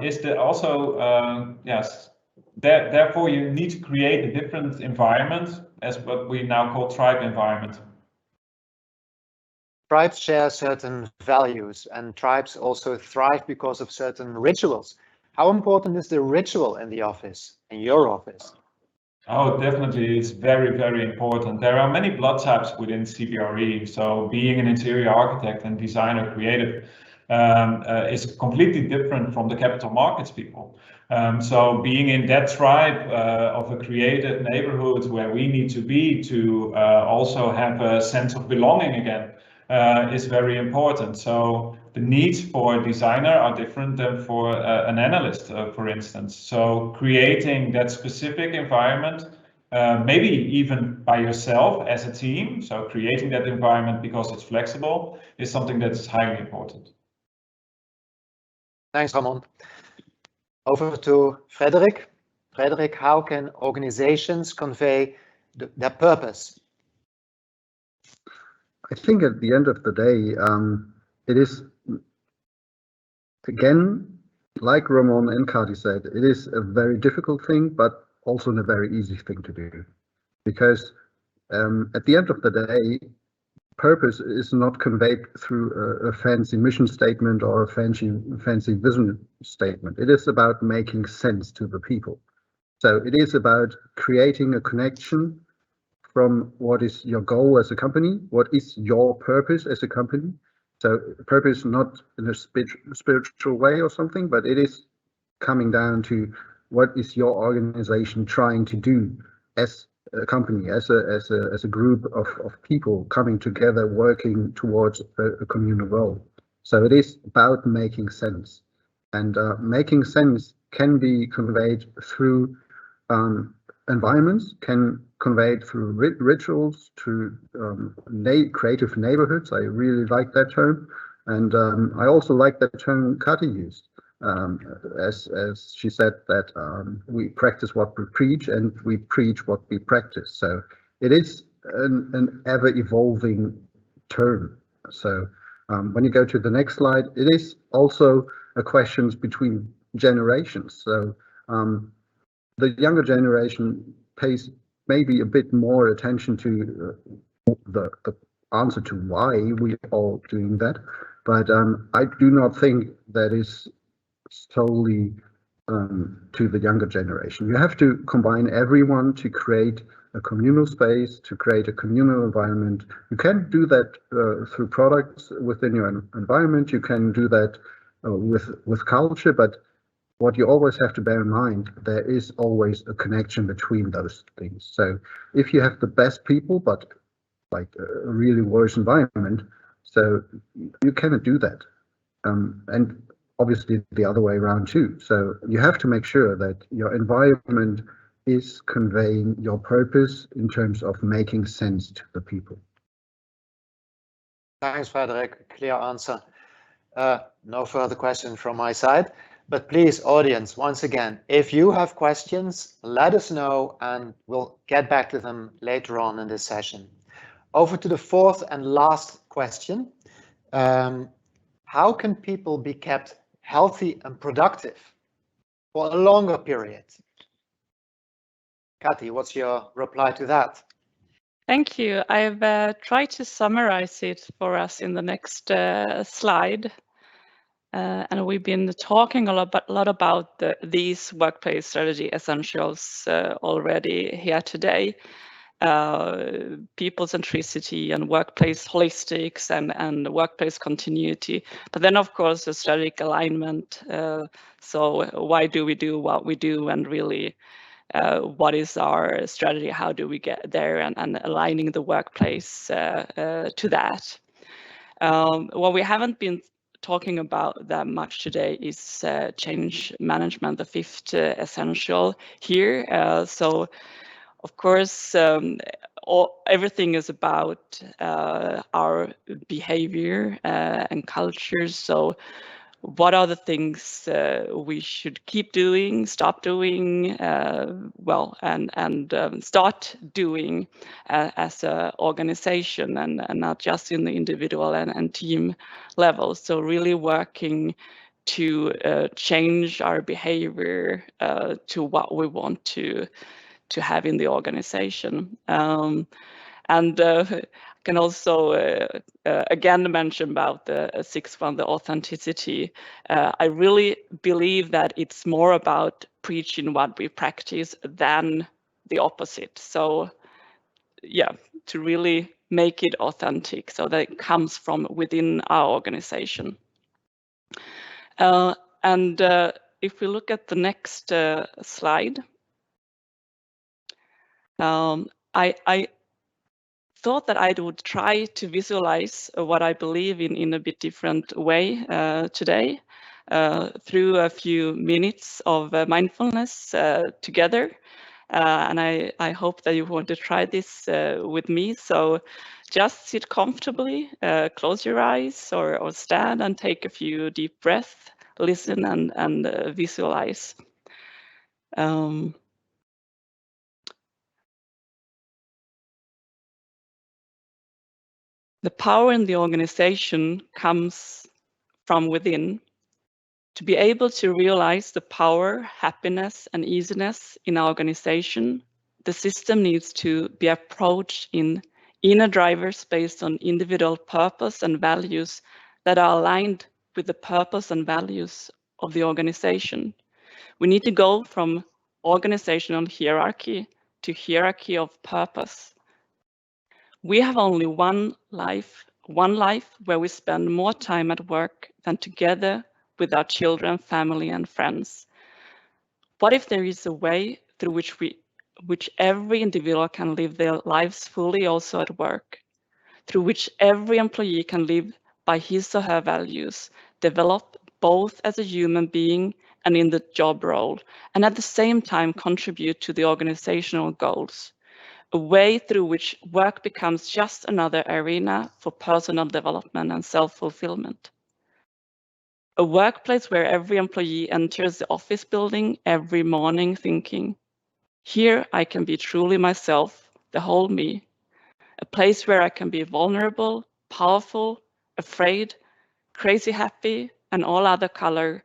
is also yes. Therefore, you need to create a different environment as what we now call tribe environment. Tribes share certain values, and tribes also thrive because of certain rituals. How important is the ritual in the office, in your office? Oh, definitely, it's very, very important. There are many blood types within CBRE, so being an interior architect and designer creative is completely different from the capital markets people. So being in that tribe of a creative neighborhood where we need to be to also have a sense of belonging again is very important. So the needs for a designer are different than for an analyst, for instance. So creating that specific environment, maybe even by yourself as a team, so creating that environment because it's flexible, is something that's highly important. Thanks, Ramon. Over to Frederick. Frederick, how can organizations convey their purpose? I think at the end of the day, it is, again, like Ramon and Kadi said, it is a very difficult thing, but also a very easy thing to do. Because at the end of the day, purpose is not conveyed through a fancy mission statement or a fancy vision statement. It is about making sense to the people. So it is about creating a connection from what is your goal as a company, what is your purpose as a company. So purpose not in a spiritual way or something, but it is coming down to what is your organization trying to do as a company, as a group of people coming together, working towards a communal goal. So it is about making sense, and making sense can be conveyed through an environments can convey it through rituals, through creative neighborhoods. I really like that term. And I also like that term Kati used, as she said that we practice what we preach and we preach what we practice. So it is an ever-evolving term. So when you go to the next slide, it is also a question between generations. So the younger generation pays maybe a bit more attention to the answer to why we are all doing that. But I do not think that is solely to the younger generation. You have to combine everyone to create a communal space, to create a communal environment. You can do that through products within your environment. You can do that with culture, but what you always have to bear in mind, there is always a connection between those things. So if you have the best people, but like a really worse environment, so you cannot do that. And obviously the other way around too. So you have to make sure that your environment is conveying your purpose in terms of making sense to the people. Thanks, Frederick. Clear answer. No further questions from my side. But please, audience, once again, if you have questions, let us know and we'll get back to them later on in this session. Over to the fourth and last question. How can people be kept healthy and productive for a longer period? Kati, what's your reply to that? Thank you. I've tried to summarize it for us in the next slide. And we've been talking a lot about these workplace strategy essentials already here today. People centricity and workplace holistics and workplace continuity. But then, of course, the strategic alignment. So why do we do what we do, and really what is our strategy? How do we get there, and aligning the workplace to that? What we haven't been talking about that much today is change management, the fifth essential here. So, of course, everything is about our behavior and culture. So what are the things we should keep doing, stop doing, and start doing as an organization, and not just in the individual and team level. So really working to change our behavior to what we want to have in the organization. And can also again mention about the sixth one, the authenticity. I really believe that it's more about preaching what we practice than the opposite. So yeah, to really make it authentic so that it comes from within our organization. And if we look at the next slide, I thought that I would try to visualize what I believe in a bit different way today through a few minutes of mindfulness together. And I hope that you want to try this with me. So just sit comfortably, close your eyes or stand and take a few deep breaths, listen and visualize. The power in the organization comes from within. To be able to realize the power, happiness, and easiness in our organization, the system needs to be approached in inner drivers based on individual purpose and values that are aligned with the purpose and values of the organization. We need to go from organizational hierarchy to hierarchy of purpose. We have only one life where we spend more time at work than together with our children, family, and friends. What if there is a way through which every individual can live their lives fully also at work, through which every employee can live by his or her values, develop both as a human being and in the job role, and at the same time contribute to the organizational goals, a way through which work becomes just another arena for personal development and self-fulfillment. A workplace where every employee enters the office building every morning thinking, here I can be truly myself, the whole me. A place where I can be vulnerable, powerful, afraid, crazy happy, and all other color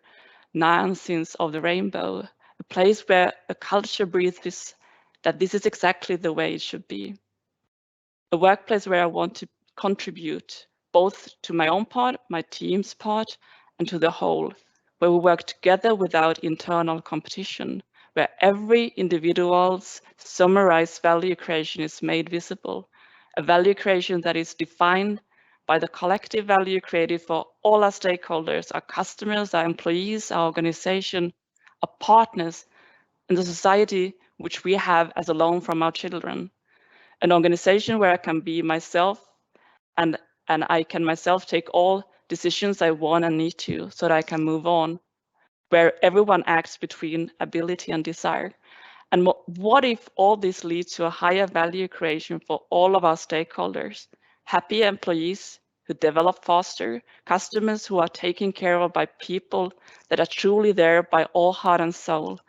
nuances of the rainbow. A place where a culture breathes that this is exactly the way it should be. A workplace where I want to contribute both to my own part, my team's part, and to the whole, where we work together without internal competition, where every individual's summarized value creation is made visible, a value creation that is defined by the collective value created for all our stakeholders, our customers, our employees, our organization, our partners, and the society which we have as a loan from our children. An organization where I can be myself and I can myself take all decisions I want and need to so that I can move on, where everyone acts between ability and desire. And what if all this leads to a higher value creation for all of our stakeholders? Happy employees who develop faster, customers who are taken care of by people that are truly there by all heart and soul,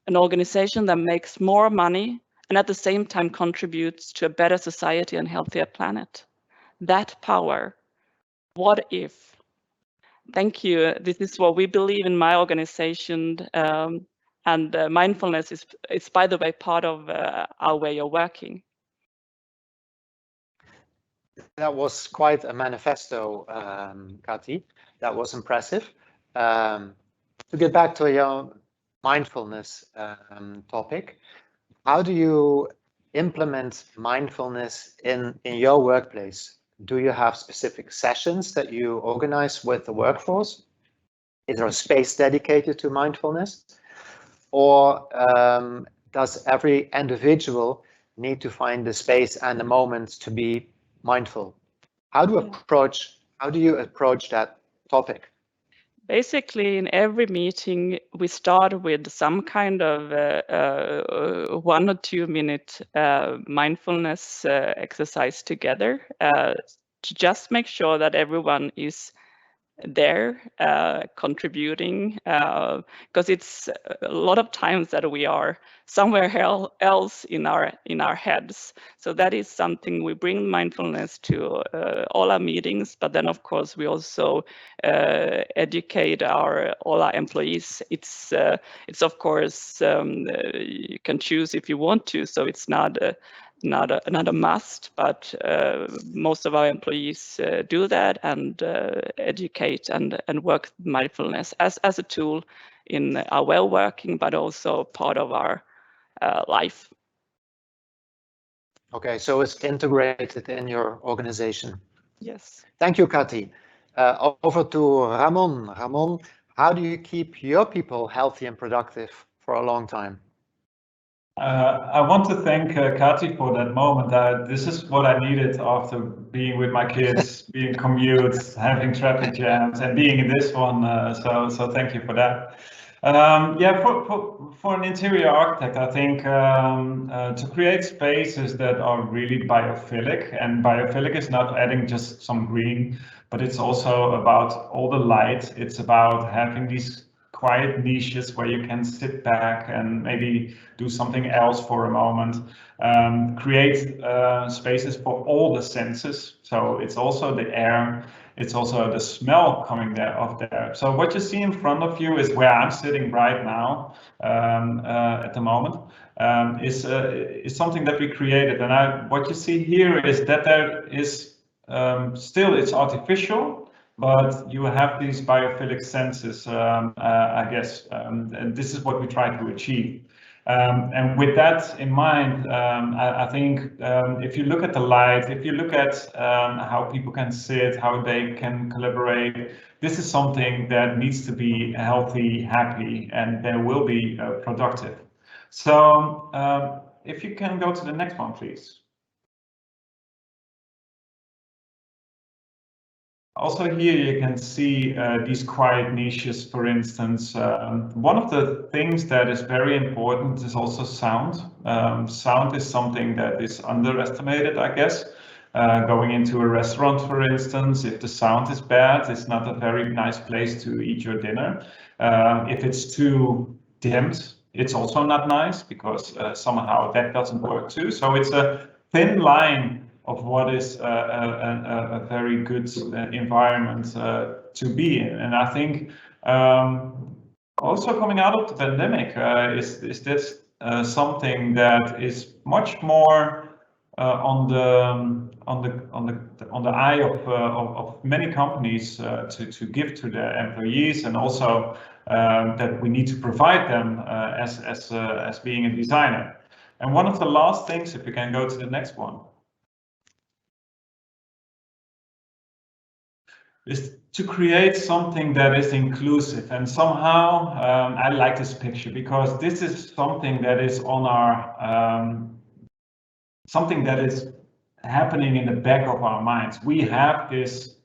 an organization that makes more money and at the same time contributes to a better society and healthier planet. That power, what if? Thank you. This is what we believe in my organization, and mindfulness is, by the way, part of our way of working. That was quite a manifesto, Kati. That was impressive. To get back to your mindfulness topic, how do you implement mindfulness in your workplace? Do you have specific sessions that you organize with the workforce? Is there a space dedicated to mindfulness? Or does every individual need to find the space and the moments to be mindful? How do you approach that topic? Basically, in every meeting, we start with some kind of 1 or 2 minute mindfulness exercise together to just make sure that everyone is there contributing, because it's a lot of times that we are somewhere else in our heads. So that is something we bring mindfulness to all our meetings, but then of course we also educate all our employees. It's of course you can choose if you want to, so it's not a must, but most of our employees do that and educate and work mindfulness as a tool in our well-working, but also part of our life. Okay, so it's integrated in your organization. Yes. Thank you, Kati. Over to Ramon. Ramon, how do you keep your people healthy and productive for a long time? I want to thank Kati for that moment. This is what I needed after being with my kids, being commutes, having traffic jams, and being in this one. So thank you for that. Yeah, for an interior architect, I think to create spaces that are really biophilic, and biophilic is not adding just some green, but it's also about all the light. It's about having these quiet niches where you can sit back and maybe do something else for a moment. Create spaces for all the senses. So it's also the air, it's also the smell coming there. So what you see in front of you is where I'm sitting right now at the moment. Is something that we created, and what you see here is that there is still it's artificial, but you have these biophilic senses, I guess, and this is what we try to achieve. And with that in mind, I think if you look at the light, if you look at how people can sit, how they can collaborate, this is something that needs to be healthy, happy, and they will be productive. So if you can go to the next one, please. Also here you can see these quiet niches, for instance. One of the things that is very important is also sound. Sound is something that is underestimated, I guess. Going into a restaurant, for instance, if the sound is bad, it's not a very nice place to eat your dinner. If it's too dimmed, it's also not nice, because somehow that doesn't work too. So it's a thin line of what is a very good environment to be in. And I think also coming out of the pandemic, is this something that is much more on the eye of many companies to give to their employees, and also that we need to provide them as being a designer. And one of the last things, if we can go to the next one, is to create something that is inclusive. And somehow I like this picture, because this is something that is on our something that is happening in the back of our minds. We have this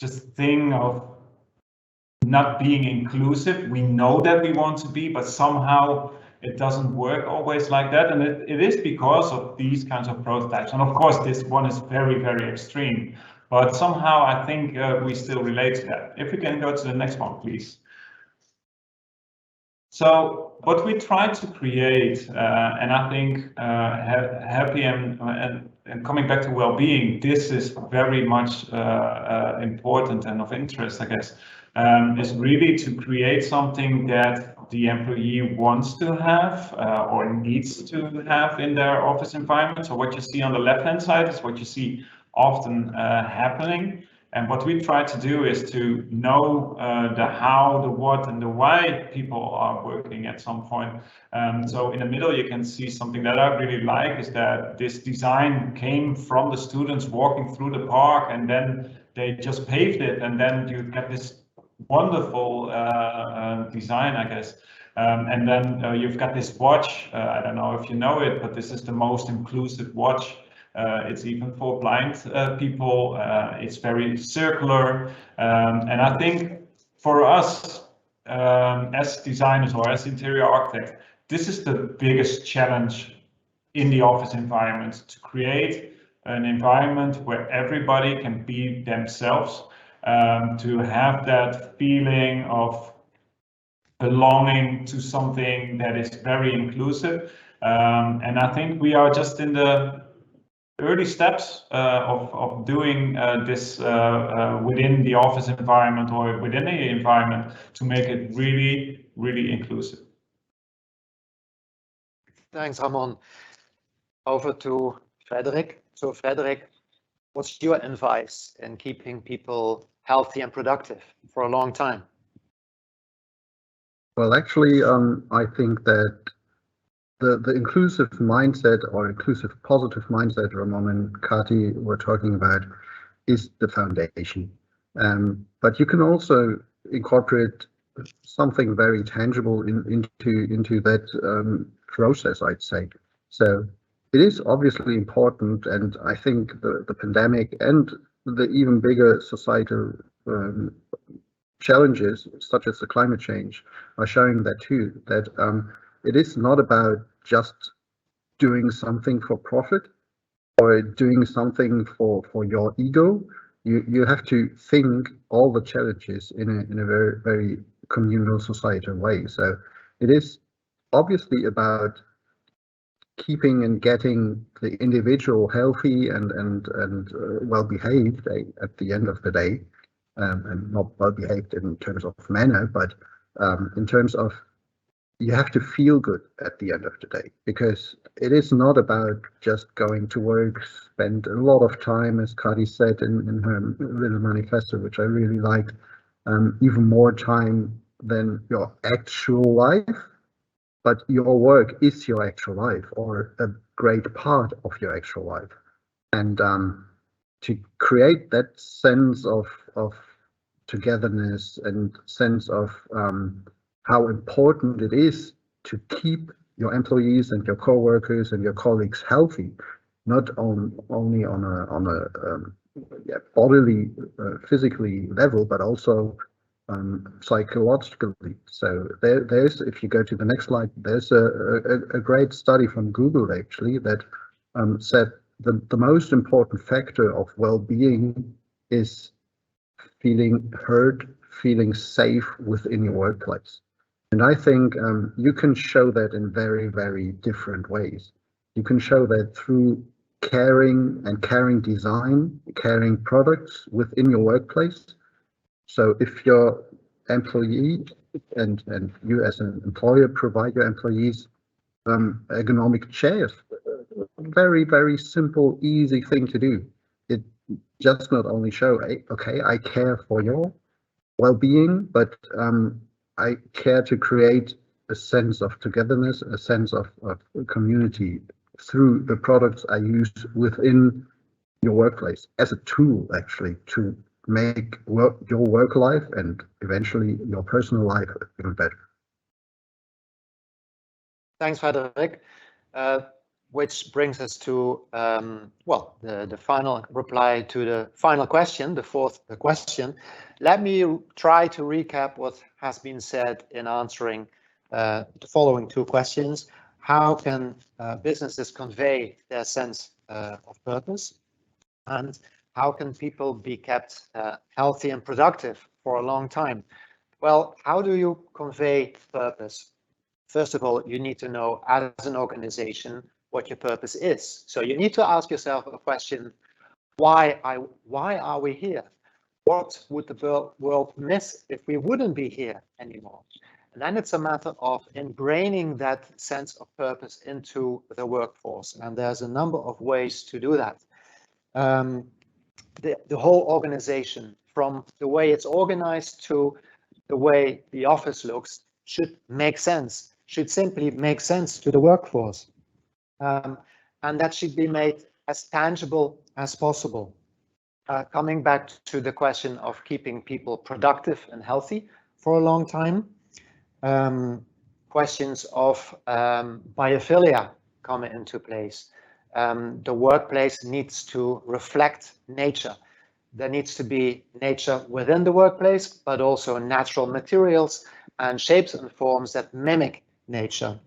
just thing of not being inclusive. We know that we want to be, but somehow it doesn't work always like that. And it is because of these kinds of prototypes. And of course, this one is very, very extreme. But somehow I think we still relate to that. If we can go to the next one, please. So what we try to create, and I think happy and coming back to well-being, this is very much important and of interest, I guess, is really to create something that the employee wants to have or needs to have in their office environment. So what you see on the left-hand side is what you see often happening. And what we try to do is to know the how, the what, and the why people are working at some point. So in the middle, you can see something that I really like, is that this design came from the students walking through the park, and then they just paved it, and then you get this wonderful design, I guess. And then you've got this watch. I don't know if you know it, but this is the most inclusive watch. It's even for blind people. It's very circular. And I think for us as designers or as interior architects, this is the biggest challenge in the office environment, to create an environment where everybody can be themselves, to have that feeling of belonging to something that is very inclusive. And I think we are just in the early steps of doing this within the office environment or within any environment, to make it really, really inclusive. Thanks, Ramon. Over to Frederick. So Frederick, what's your advice in keeping people healthy and productive for a long time? Well, actually, I think that the inclusive mindset, or inclusive positive mindset Ramon and Kati were talking about, is the foundation. But you can also incorporate something very tangible into that process, I'd say. So it is obviously important, and I think the pandemic and the even bigger societal challenges, such as the climate change, are showing that too, that it is not about just doing something for profit or doing something for your ego. You have to think all the challenges in a very, very communal societal way. So it is obviously about keeping and getting the individual healthy and well behaved at the end of the day, and not well behaved in terms of manner, but in terms of, you have to feel good at the end of the day, because it is not about just going to work, spend a lot of time, as Kati said in her little manifesto, which I really liked, even more time than your actual life, but your work is your actual life, or a great part of your actual life. And to create that sense of togetherness and sense of how important it is to keep your employees and your co-workers and your colleagues healthy, not only on a bodily, physically level, but also psychologically. So there's, if you go to the next slide, there's a great study from Google actually that said the most important factor of well-being is feeling heard, feeling safe within your workplace. And I think you can show that in very, very different ways. You can show that through caring and caring design, caring products within your workplace. So if your employee and you as an employer provide your employees ergonomic chairs, very, very simple, easy thing to do. It just not only show, okay, I care for your well-being, but I care to create a sense of togetherness, a sense of community through the products I use within your workplace as a tool, actually, to make your work life and eventually your personal life even better. Thanks, Frederick. Which brings us to, well, the final reply to the final question, the fourth question. Let me try to recap what has been said in answering the following two questions. How can businesses convey their sense of purpose? And how can people be kept healthy and productive for a long time? Well, how do you convey purpose? First of all, you need to know as an organization what your purpose is. So you need to ask yourself a question, why are we here? What would the world miss if we wouldn't be here anymore? And then it's a matter of ingraining that sense of purpose into the workforce. And there's a number of ways to do that. The whole organization, from the way it's organized to the way the office looks, should make sense, should simply make sense to the workforce. And that should be made as tangible as possible. Coming back to the question of keeping people productive and healthy for a long time, questions of biophilia come into place. The workplace needs to reflect nature. There needs to be nature within the workplace, but also natural materials and shapes and forms that mimic nature.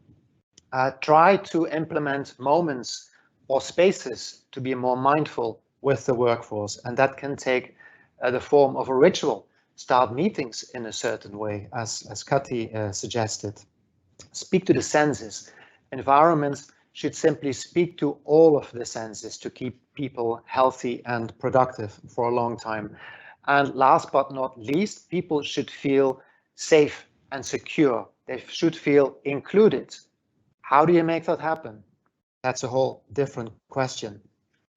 Try to implement moments or spaces to be more mindful with the workforce, and that can take the form of a ritual. Start meetings in a certain way, as Kati suggested. Speak to the senses. Environments should simply speak to all of the senses to keep people healthy and productive for a long time. And last but not least, people should feel safe and secure. They should feel included. How do you make that happen? That's a whole different question.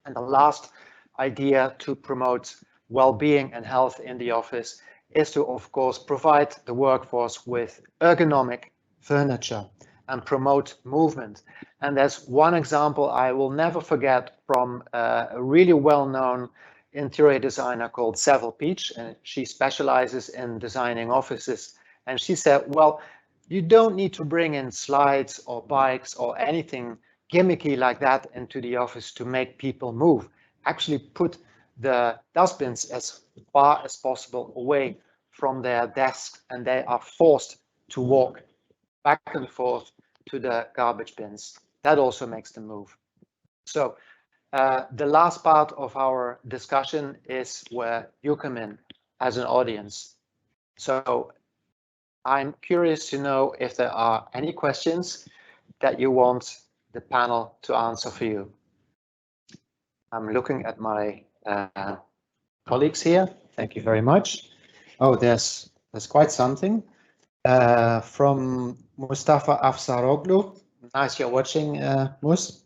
And the last idea to promote well-being and health in the office is to, of course, provide the workforce with ergonomic furniture and promote movement. And there's one example I will never forget from a really well-known interior designer called Seville Peach, and she specializes in designing offices. And she said, well, you don't need to bring in slides or bikes or anything gimmicky like that into the office to make people move. Actually put the dustbins as far as possible away from their desks, and they are forced to walk back and forth to the garbage bins. That also makes them move. So the last part of our discussion is where you come in as an audience. So I'm curious to know if there are any questions that you want the panel to answer for you. I'm looking at my colleagues here. Thank you very much. Oh, there's quite something from Mustafa Afsaroglu. Nice you're watching, Mus.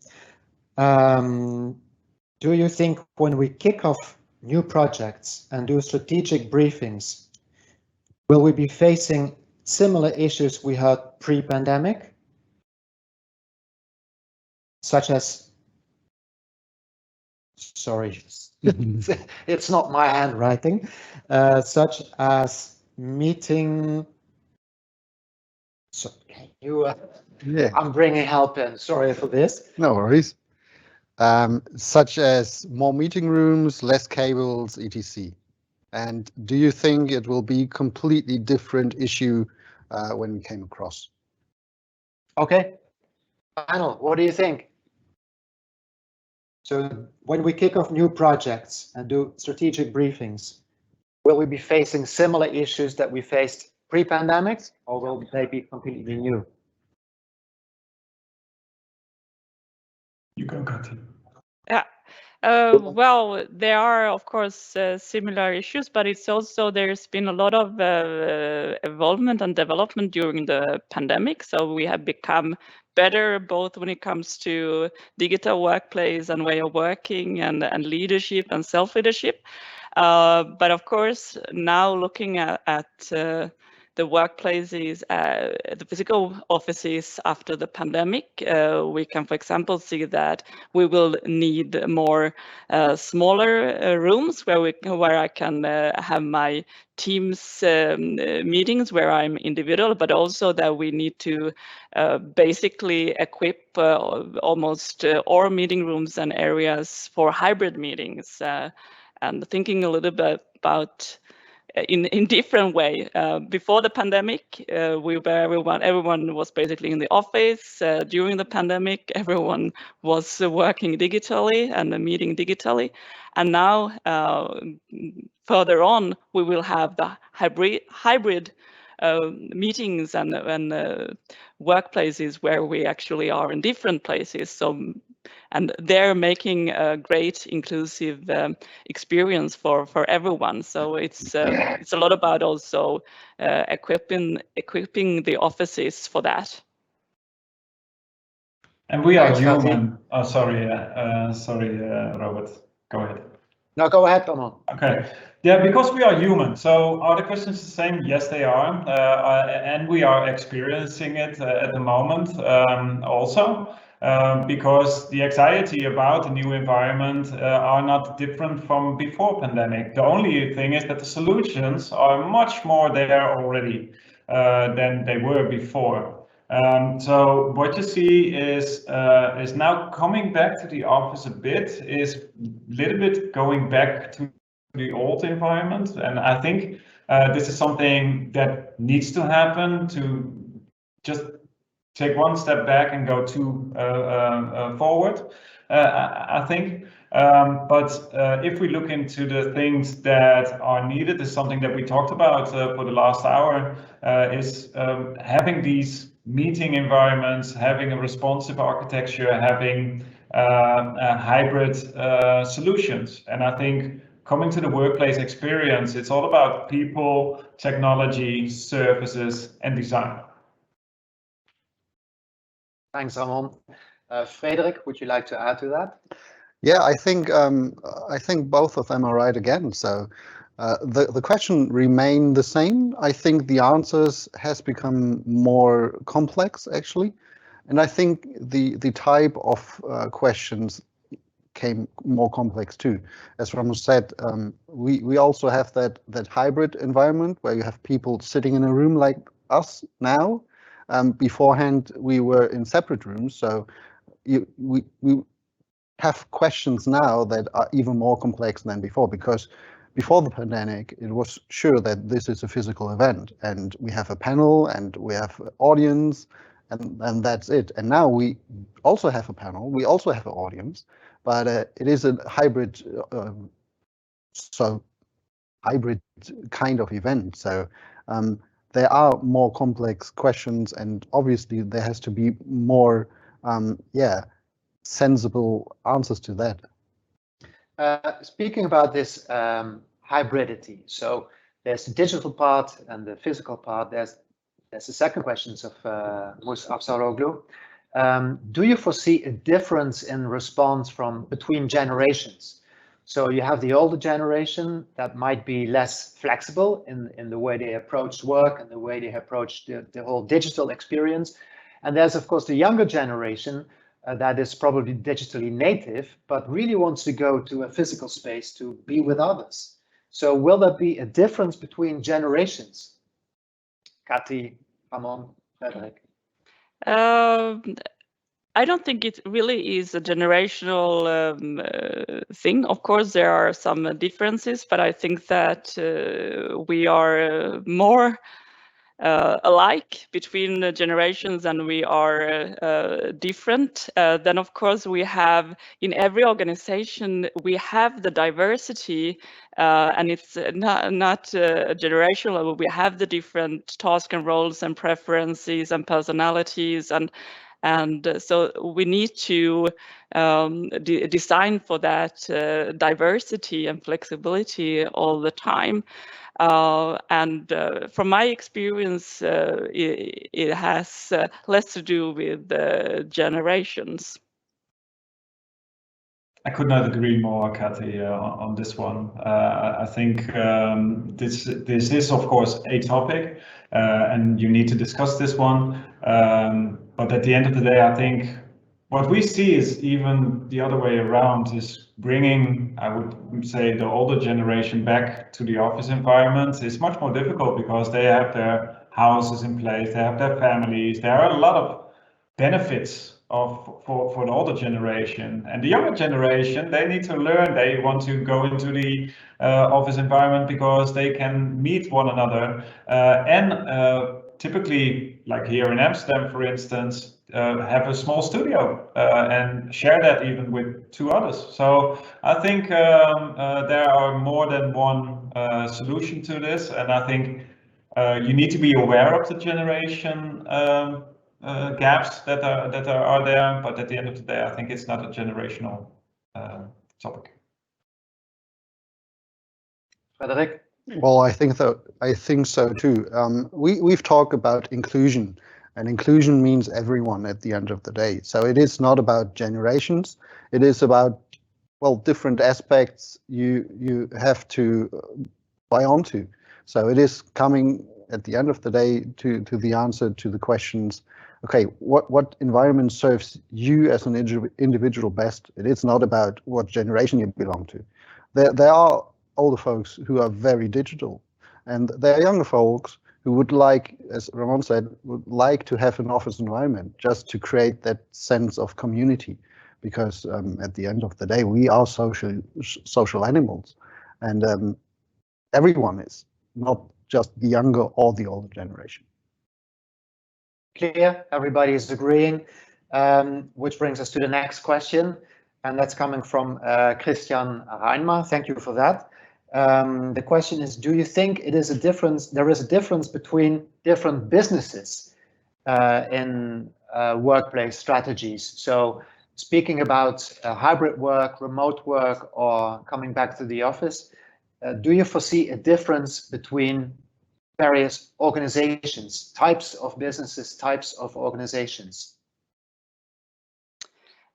Do you think when we kick off new projects and do strategic briefings, will we be facing similar issues we had pre-pandemic? Such as, sorry, it's not my handwriting, such as meeting, so can you, Yeah. I'm bringing help in, sorry for this. No worries. such as more meeting rooms, less cables, etc. And do you think it will be completely different issue when we came across? Okay, panel, what do you think? So when we kick off new projects and do strategic briefings, will we be facing similar issues that we faced pre-pandemic, or will they be completely new? You go, Kati. Yeah. Well, there are, of course, similar issues, but it's also there's been a lot of involvement and development during the pandemic. So we have become better both when it comes to digital workplace and way of working and leadership and self-leadership. But of course, now looking at the workplaces, the physical offices after the pandemic, we can, for example, see that we will need more smaller rooms where I can have my teams meetings where I'm individual, but also that we need to basically equip almost all meeting rooms and areas for hybrid meetings, and thinking a little bit about in different way. Before the pandemic, everyone was basically in the office. During the pandemic, everyone was working digitally and meeting digitally. And now, further on, we will have the hybrid meetings and workplaces where we actually are in different places. So, and they're making a great inclusive experience for everyone. So it's a lot about also equipping the offices for that. And we are Thanks, Kati. human. Oh, sorry, Robert. Go ahead. No, go ahead, Tom. Okay. Yeah, because we are human. So are the questions the same? Yes, they are. And we are experiencing it at the moment also. Because the anxiety about the new environment are not different from before pandemic. The only thing is that the solutions are much more there already than they were before. So what you see is now coming back to the office a bit, is a little bit going back to the old environment. And I think this is something that needs to happen to just take one step back and go two forward, I think. But if we look into the things that are needed, is something that we talked about for the last hour, is having these meeting environments, having a responsive architecture, having hybrid solutions. And I think coming to the workplace experience, it's all about people, technology, services, and design. Thanks, Ramon. Frederik, would you like to add to that? Yeah, I think both of them are right again. So the question remain the same. I think the answers has become more complex actually, and I think the type of questions came more complex too. As Ramon said, we also have that hybrid environment where you have people sitting in a room like us now. Beforehand, we were in separate rooms, so we have questions now that are even more complex than before, because before the pandemic, it was sure that this is a physical event and we have a panel and we have an audience and that's it. And now we also have a panel, we also have an audience, but it is a hybrid, hybrid kind of event. So there are more complex questions, and obviously there has to be more, sensible answers to that. Speaking about this hybridity, so there's the digital part and the physical part. There's the second question of Mus Afsaroglu. Do you foresee a difference in response between generations? So you have the older generation that might be less flexible in the way they approach work and the way they approach the whole digital experience. And there's, of course, the younger generation that is probably digitally native, but really wants to go to a physical space to be with others. So will there be a difference between generations? Kati, Ramon, Frederik. I don't think it really is a generational thing. Of course, there are some differences, but I think that we are more alike between the generations, and we are different. Then, of course, we have in every organization we have the diversity, and it's not generational. We have the different tasks and roles and preferences and personalities, and so we need to design for that diversity and flexibility all the time. And from my experience, it has less to do with generations. I could not agree more, Kathy, on this one. I think this is, of course, a topic, and you need to discuss this one. But at the end of the day, I think what we see is even the other way around, is bringing, I would say, the older generation back to the office environment is much more difficult because they have their houses in place, they have their families, there are a lot of benefits for the older generation, and the younger generation, they need to learn. They want to go into the office environment because they can meet one another, and typically, like here in Amsterdam, for instance, have a small studio and share that even with two others. So I think there are more than one solution to this, and I think you need to be aware of the generation gaps that are there, but at the end of the day, I think it's not a generational topic. Frederick? Well, I think so too. We've talked about inclusion, and inclusion means everyone at the end of the day. So it is not about generations. It is about, well, different aspects you have to buy onto. So it is coming at the end of the day to the answer to the questions. Okay, what environment serves you as an individual best? It is not about what generation you belong to. There are older folks who are very digital, and there are younger folks who would like, as Ramon said, would like to have an office environment just to create that sense of community, because at the end of the day, we are social animals, and everyone is, not just the younger or the older generation. Clear, everybody is agreeing, which brings us to the next question, and that's coming from Christian Reinmar. Thank you for that. The question is, do you think there is a difference between different businesses in workplace strategies? So speaking about hybrid work, remote work, or coming back to the office, do you foresee a difference between various organizations, types of businesses, types of organizations?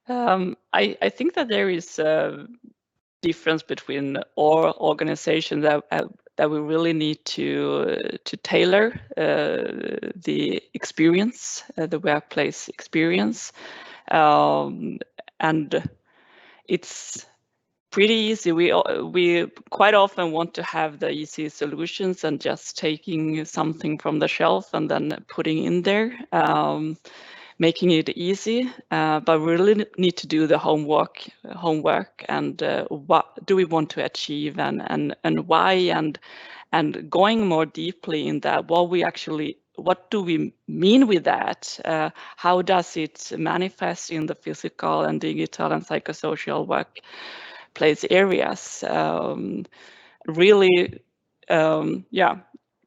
I think that there is a difference between all organizations that we really need to tailor the experience, the workplace experience, and it's pretty easy. We quite often want to have the easy solutions and just taking something from the shelf and then putting in there, making it easy. But we really need to do the homework, and what do we want to achieve, and why, and going more deeply in that. What do we mean with that? How does it manifest in the physical and digital and psychosocial workplace areas? Really,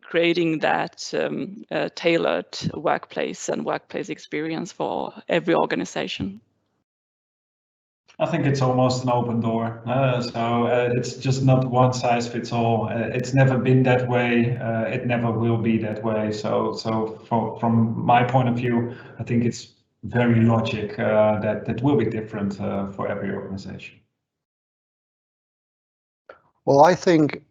creating that tailored workplace and workplace experience for every organization. I think it's almost an open door. It's just not one size fits all. It's never been that way. It never will be that way. So from my point of view, I think it's very logic that will be different for every organization. Well, I think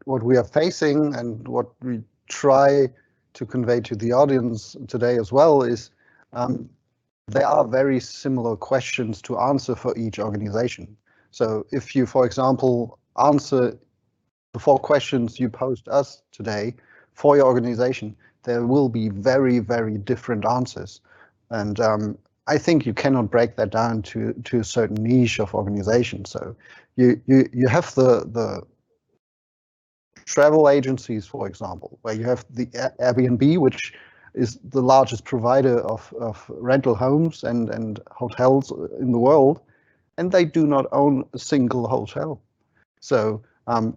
what we are facing and what we try to convey to the audience today as well is there are very similar questions to answer for each organization. So if you, for example, answer the 4 questions you posed us today for your organization, there will be very, very different answers. And I think you cannot break that down to a certain niche of organization. So you have the travel agencies, for example, where you have the Airbnb, which is the largest provider of rental homes and hotels in the world, and they do not own a single hotel. So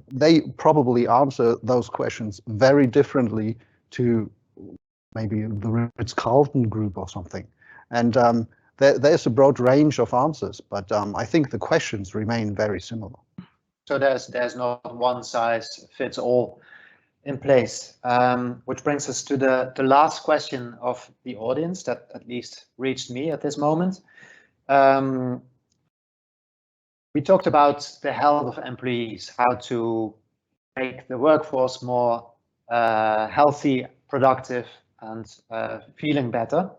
they probably answer those questions very differently to maybe the Ritz-Carlton group or something. And there's a broad range of answers, but I think the questions remain very similar. So there's not one size fits all in place, which brings us to the last question of the audience that at least reached me at this moment. We talked about the health of employees, how to make the workforce more healthy, productive, and feeling better.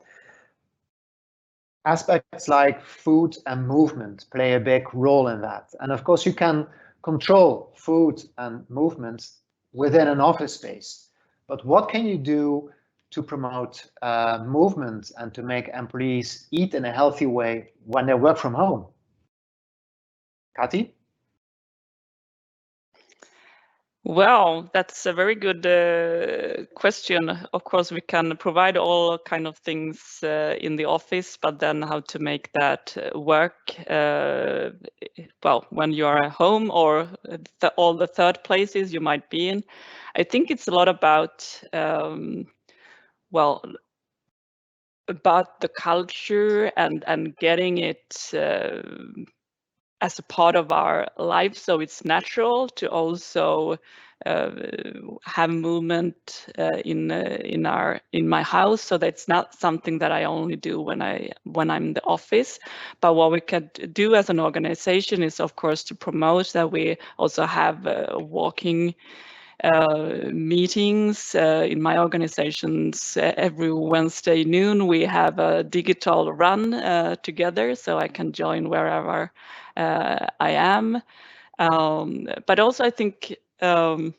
Aspects like food and movement play a big role in that. And of course, you can control food and movement within an office space. But what can you do to promote movement and to make employees eat in a healthy way when they work from home? Kati? Well, that's a very good question. Of course, we can provide all kind of things in the office, but then how to make that work, well, when you are at home or all the third places you might be in. I think it's a lot about, well, about the culture and getting it as a part of our life, so it's natural to also have movement in my house. So that's not something that I only do when I'm in the office. But what we can do as an organization is, of course, to promote that we also have walking meetings in my organizations. Every Wednesday noon we have a digital run together, so I can join wherever I am. But also I think a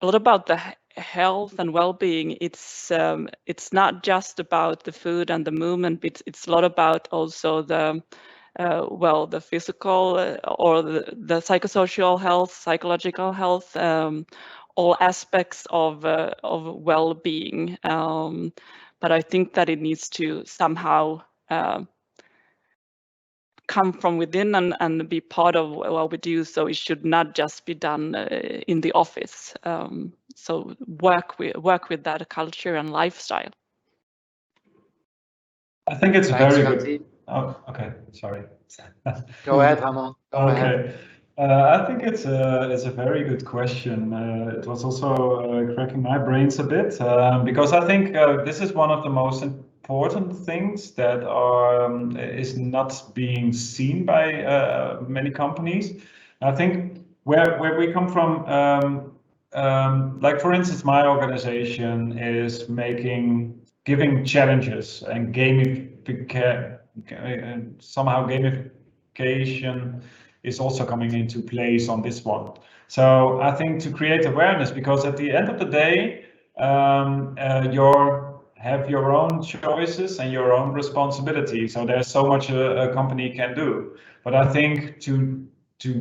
lot about the health and well-being. It's not just about the food and the movement, but it's a lot about also the well, the physical or the psychosocial health, psychological health, all aspects of well-being. But I think that it needs to somehow come from within and be part of what we do. So it should not just be done in the office. So work with that culture and lifestyle. I think it's Thanks, very Kati. good. Oh, okay. Sorry. Go ahead, Ramon. Go ahead. Okay. I think it's a very good question. It was also cracking my brains a bit because I think this is one of the most important things that is not being seen by many companies. I think where we come from, like for instance, my organization is giving challenges and somehow gamification is also coming into place on this one. So I think to create awareness, because at the end of the day, you have your own choices and your own responsibility. So there's so much a company can do. But I think to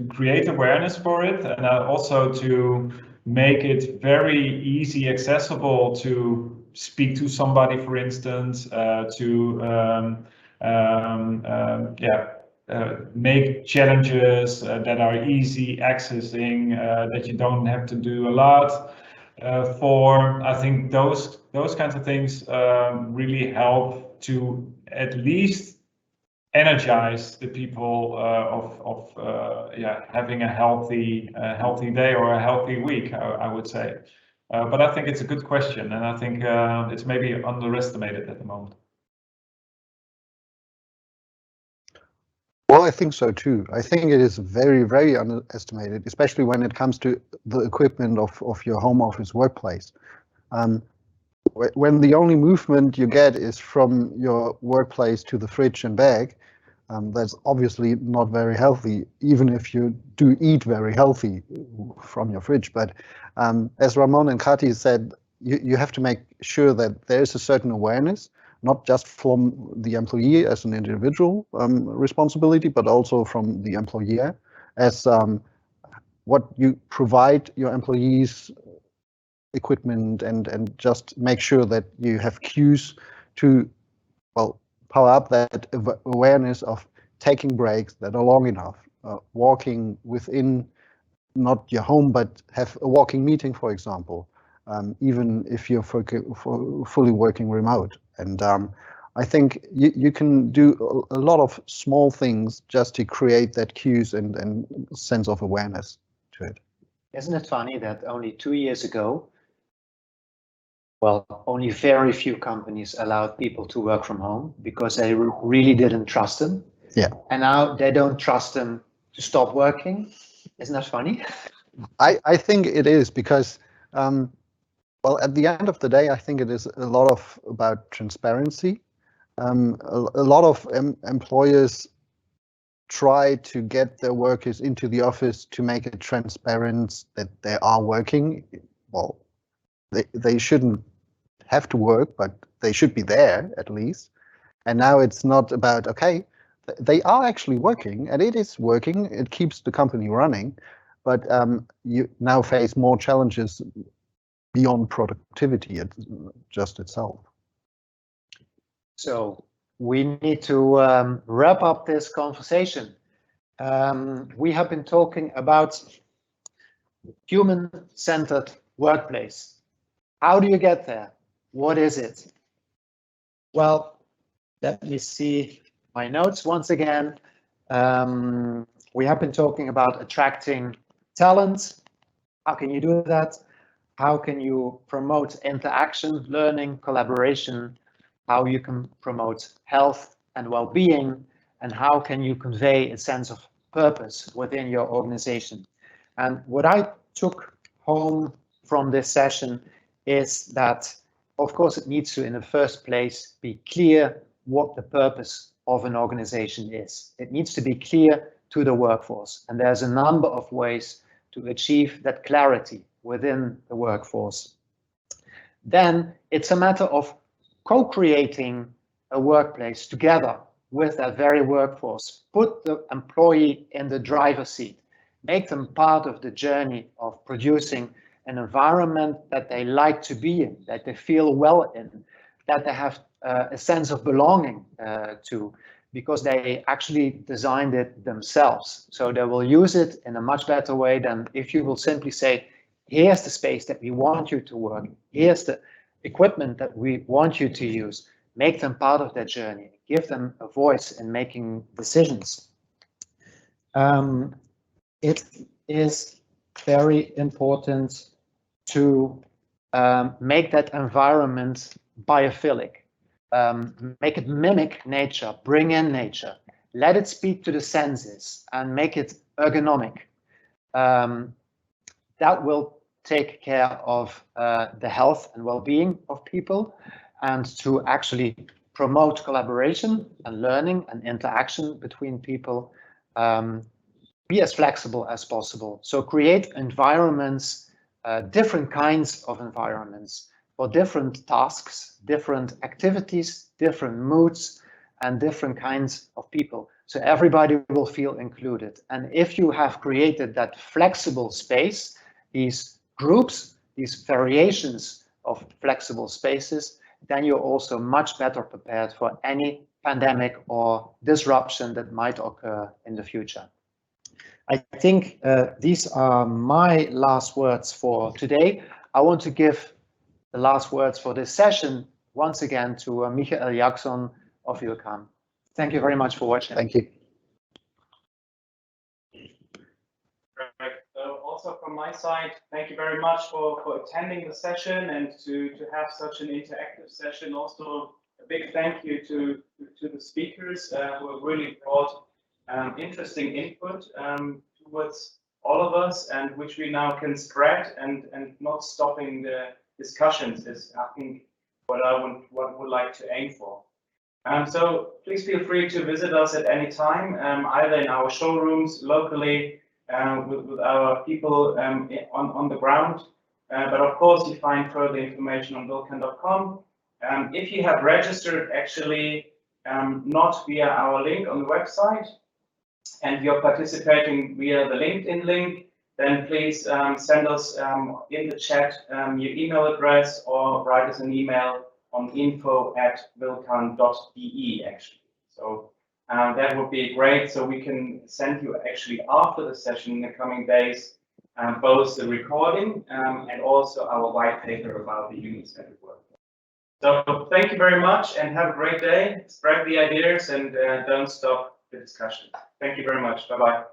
create awareness for it and also to make it very easy, accessible to speak to somebody, for instance, make challenges that are easy accessing, that you don't have to do a lot for. I think those kinds of things really help to at least energize the people of having a healthy day or a healthy week, I would say. But I think it's a good question, and I think it's maybe underestimated at the moment. Well, I think so too. I think it is very, very underestimated, especially when it comes to the equipment of your home office workplace. When the only movement you get is from your workplace to the fridge and back, that's obviously not very healthy, even if you do eat very healthy from your fridge. But as Ramon and Kati said, you have to make sure that there is a certain awareness not just from the employee as an individual responsibility, but also from the employer as what you provide your employees equipment and just make sure that you have cues to, well, power up that awareness of taking breaks that are long enough, walking within not your home, but have a walking meeting, for example, even if you're fully working remote. And I think you can do a lot of small things just to create that cues and sense of awareness to it. Isn't it funny that only 2 years ago, well, only very few companies allowed people to work from home because they really didn't trust them. Yeah. And now they don't trust them to stop working. Isn't that funny? I think it is because, well, at the end of the day, I think it is a lot of about transparency. A lot of employers try to get their workers into the office to make it transparent that they are working. Well, they shouldn't have to work, but they should be there at least. And now it's not about, okay, they are actually working and it is working. It keeps the company running, but you now face more challenges beyond productivity just itself. So we need to wrap up this conversation. We have been talking about human-centered workplace. How do you get there? What is it? Well, let me see my notes once again. We have been talking about attracting talent. How can you do that? How can you promote interaction, learning, collaboration? How you can promote health and well-being, and how can you convey a sense of purpose within your organization? And what I took home from this session is that, of course, it needs to, in the first place, be clear what the purpose of an organization is. It needs to be clear to the workforce, and there's a number of ways to achieve that clarity within the workforce. Then it's a matter of co-creating a workplace together with that very workforce. Put the employee in the driver's seat. Make them part of the journey of producing an environment that they like to be in, that they feel well in, that they have a sense of belonging to, because they actually designed it themselves. So they will use it in a much better way than if you will simply say, here's the space that we want you to work, here's the equipment that we want you to use. Make them part of that journey, give them a voice in making decisions. It is very important to make that environment biophilic, make it mimic nature, bring in nature, let it speak to the senses and make it ergonomic. That will take care of the health and well-being of people, and to actually promote collaboration and learning and interaction between people. Be as flexible as possible. So create environments, different kinds of environments for different tasks, different activities, different moods, and different kinds of people. So everybody will feel included. And if you have created that flexible space, these groups, these variations of flexible spaces, then you're also much better prepared for any pandemic or disruption that might occur in the future. I think these are my last words for today. I want to give the last words for this session once again to Michael Jackson of Wilkhahn. Thank you very much for watching. Thank you. Perfect. Also from my side, thank you very much for attending the session and to have such an interactive session. Also, a big thank you to the speakers who have really brought interesting input towards all of us, and which we now can spread, and not stopping the discussions is, I think, what I would like to aim for. So please feel free to visit us at any time, either in our showrooms locally with our people on the ground. But of course, you find further information on wilkhahn.com. If you have registered actually not via our link on the website, and you're participating via the LinkedIn link, then please send us in the chat your email address or write us an email on info@wilkhahn.de actually. So that would be great. So we can send you actually after the session in the coming days both the recording and also our white paper about the human-centered work. So thank you very much and have a great day. Spread the ideas and don't stop the discussion. Thank you very much. Bye-bye.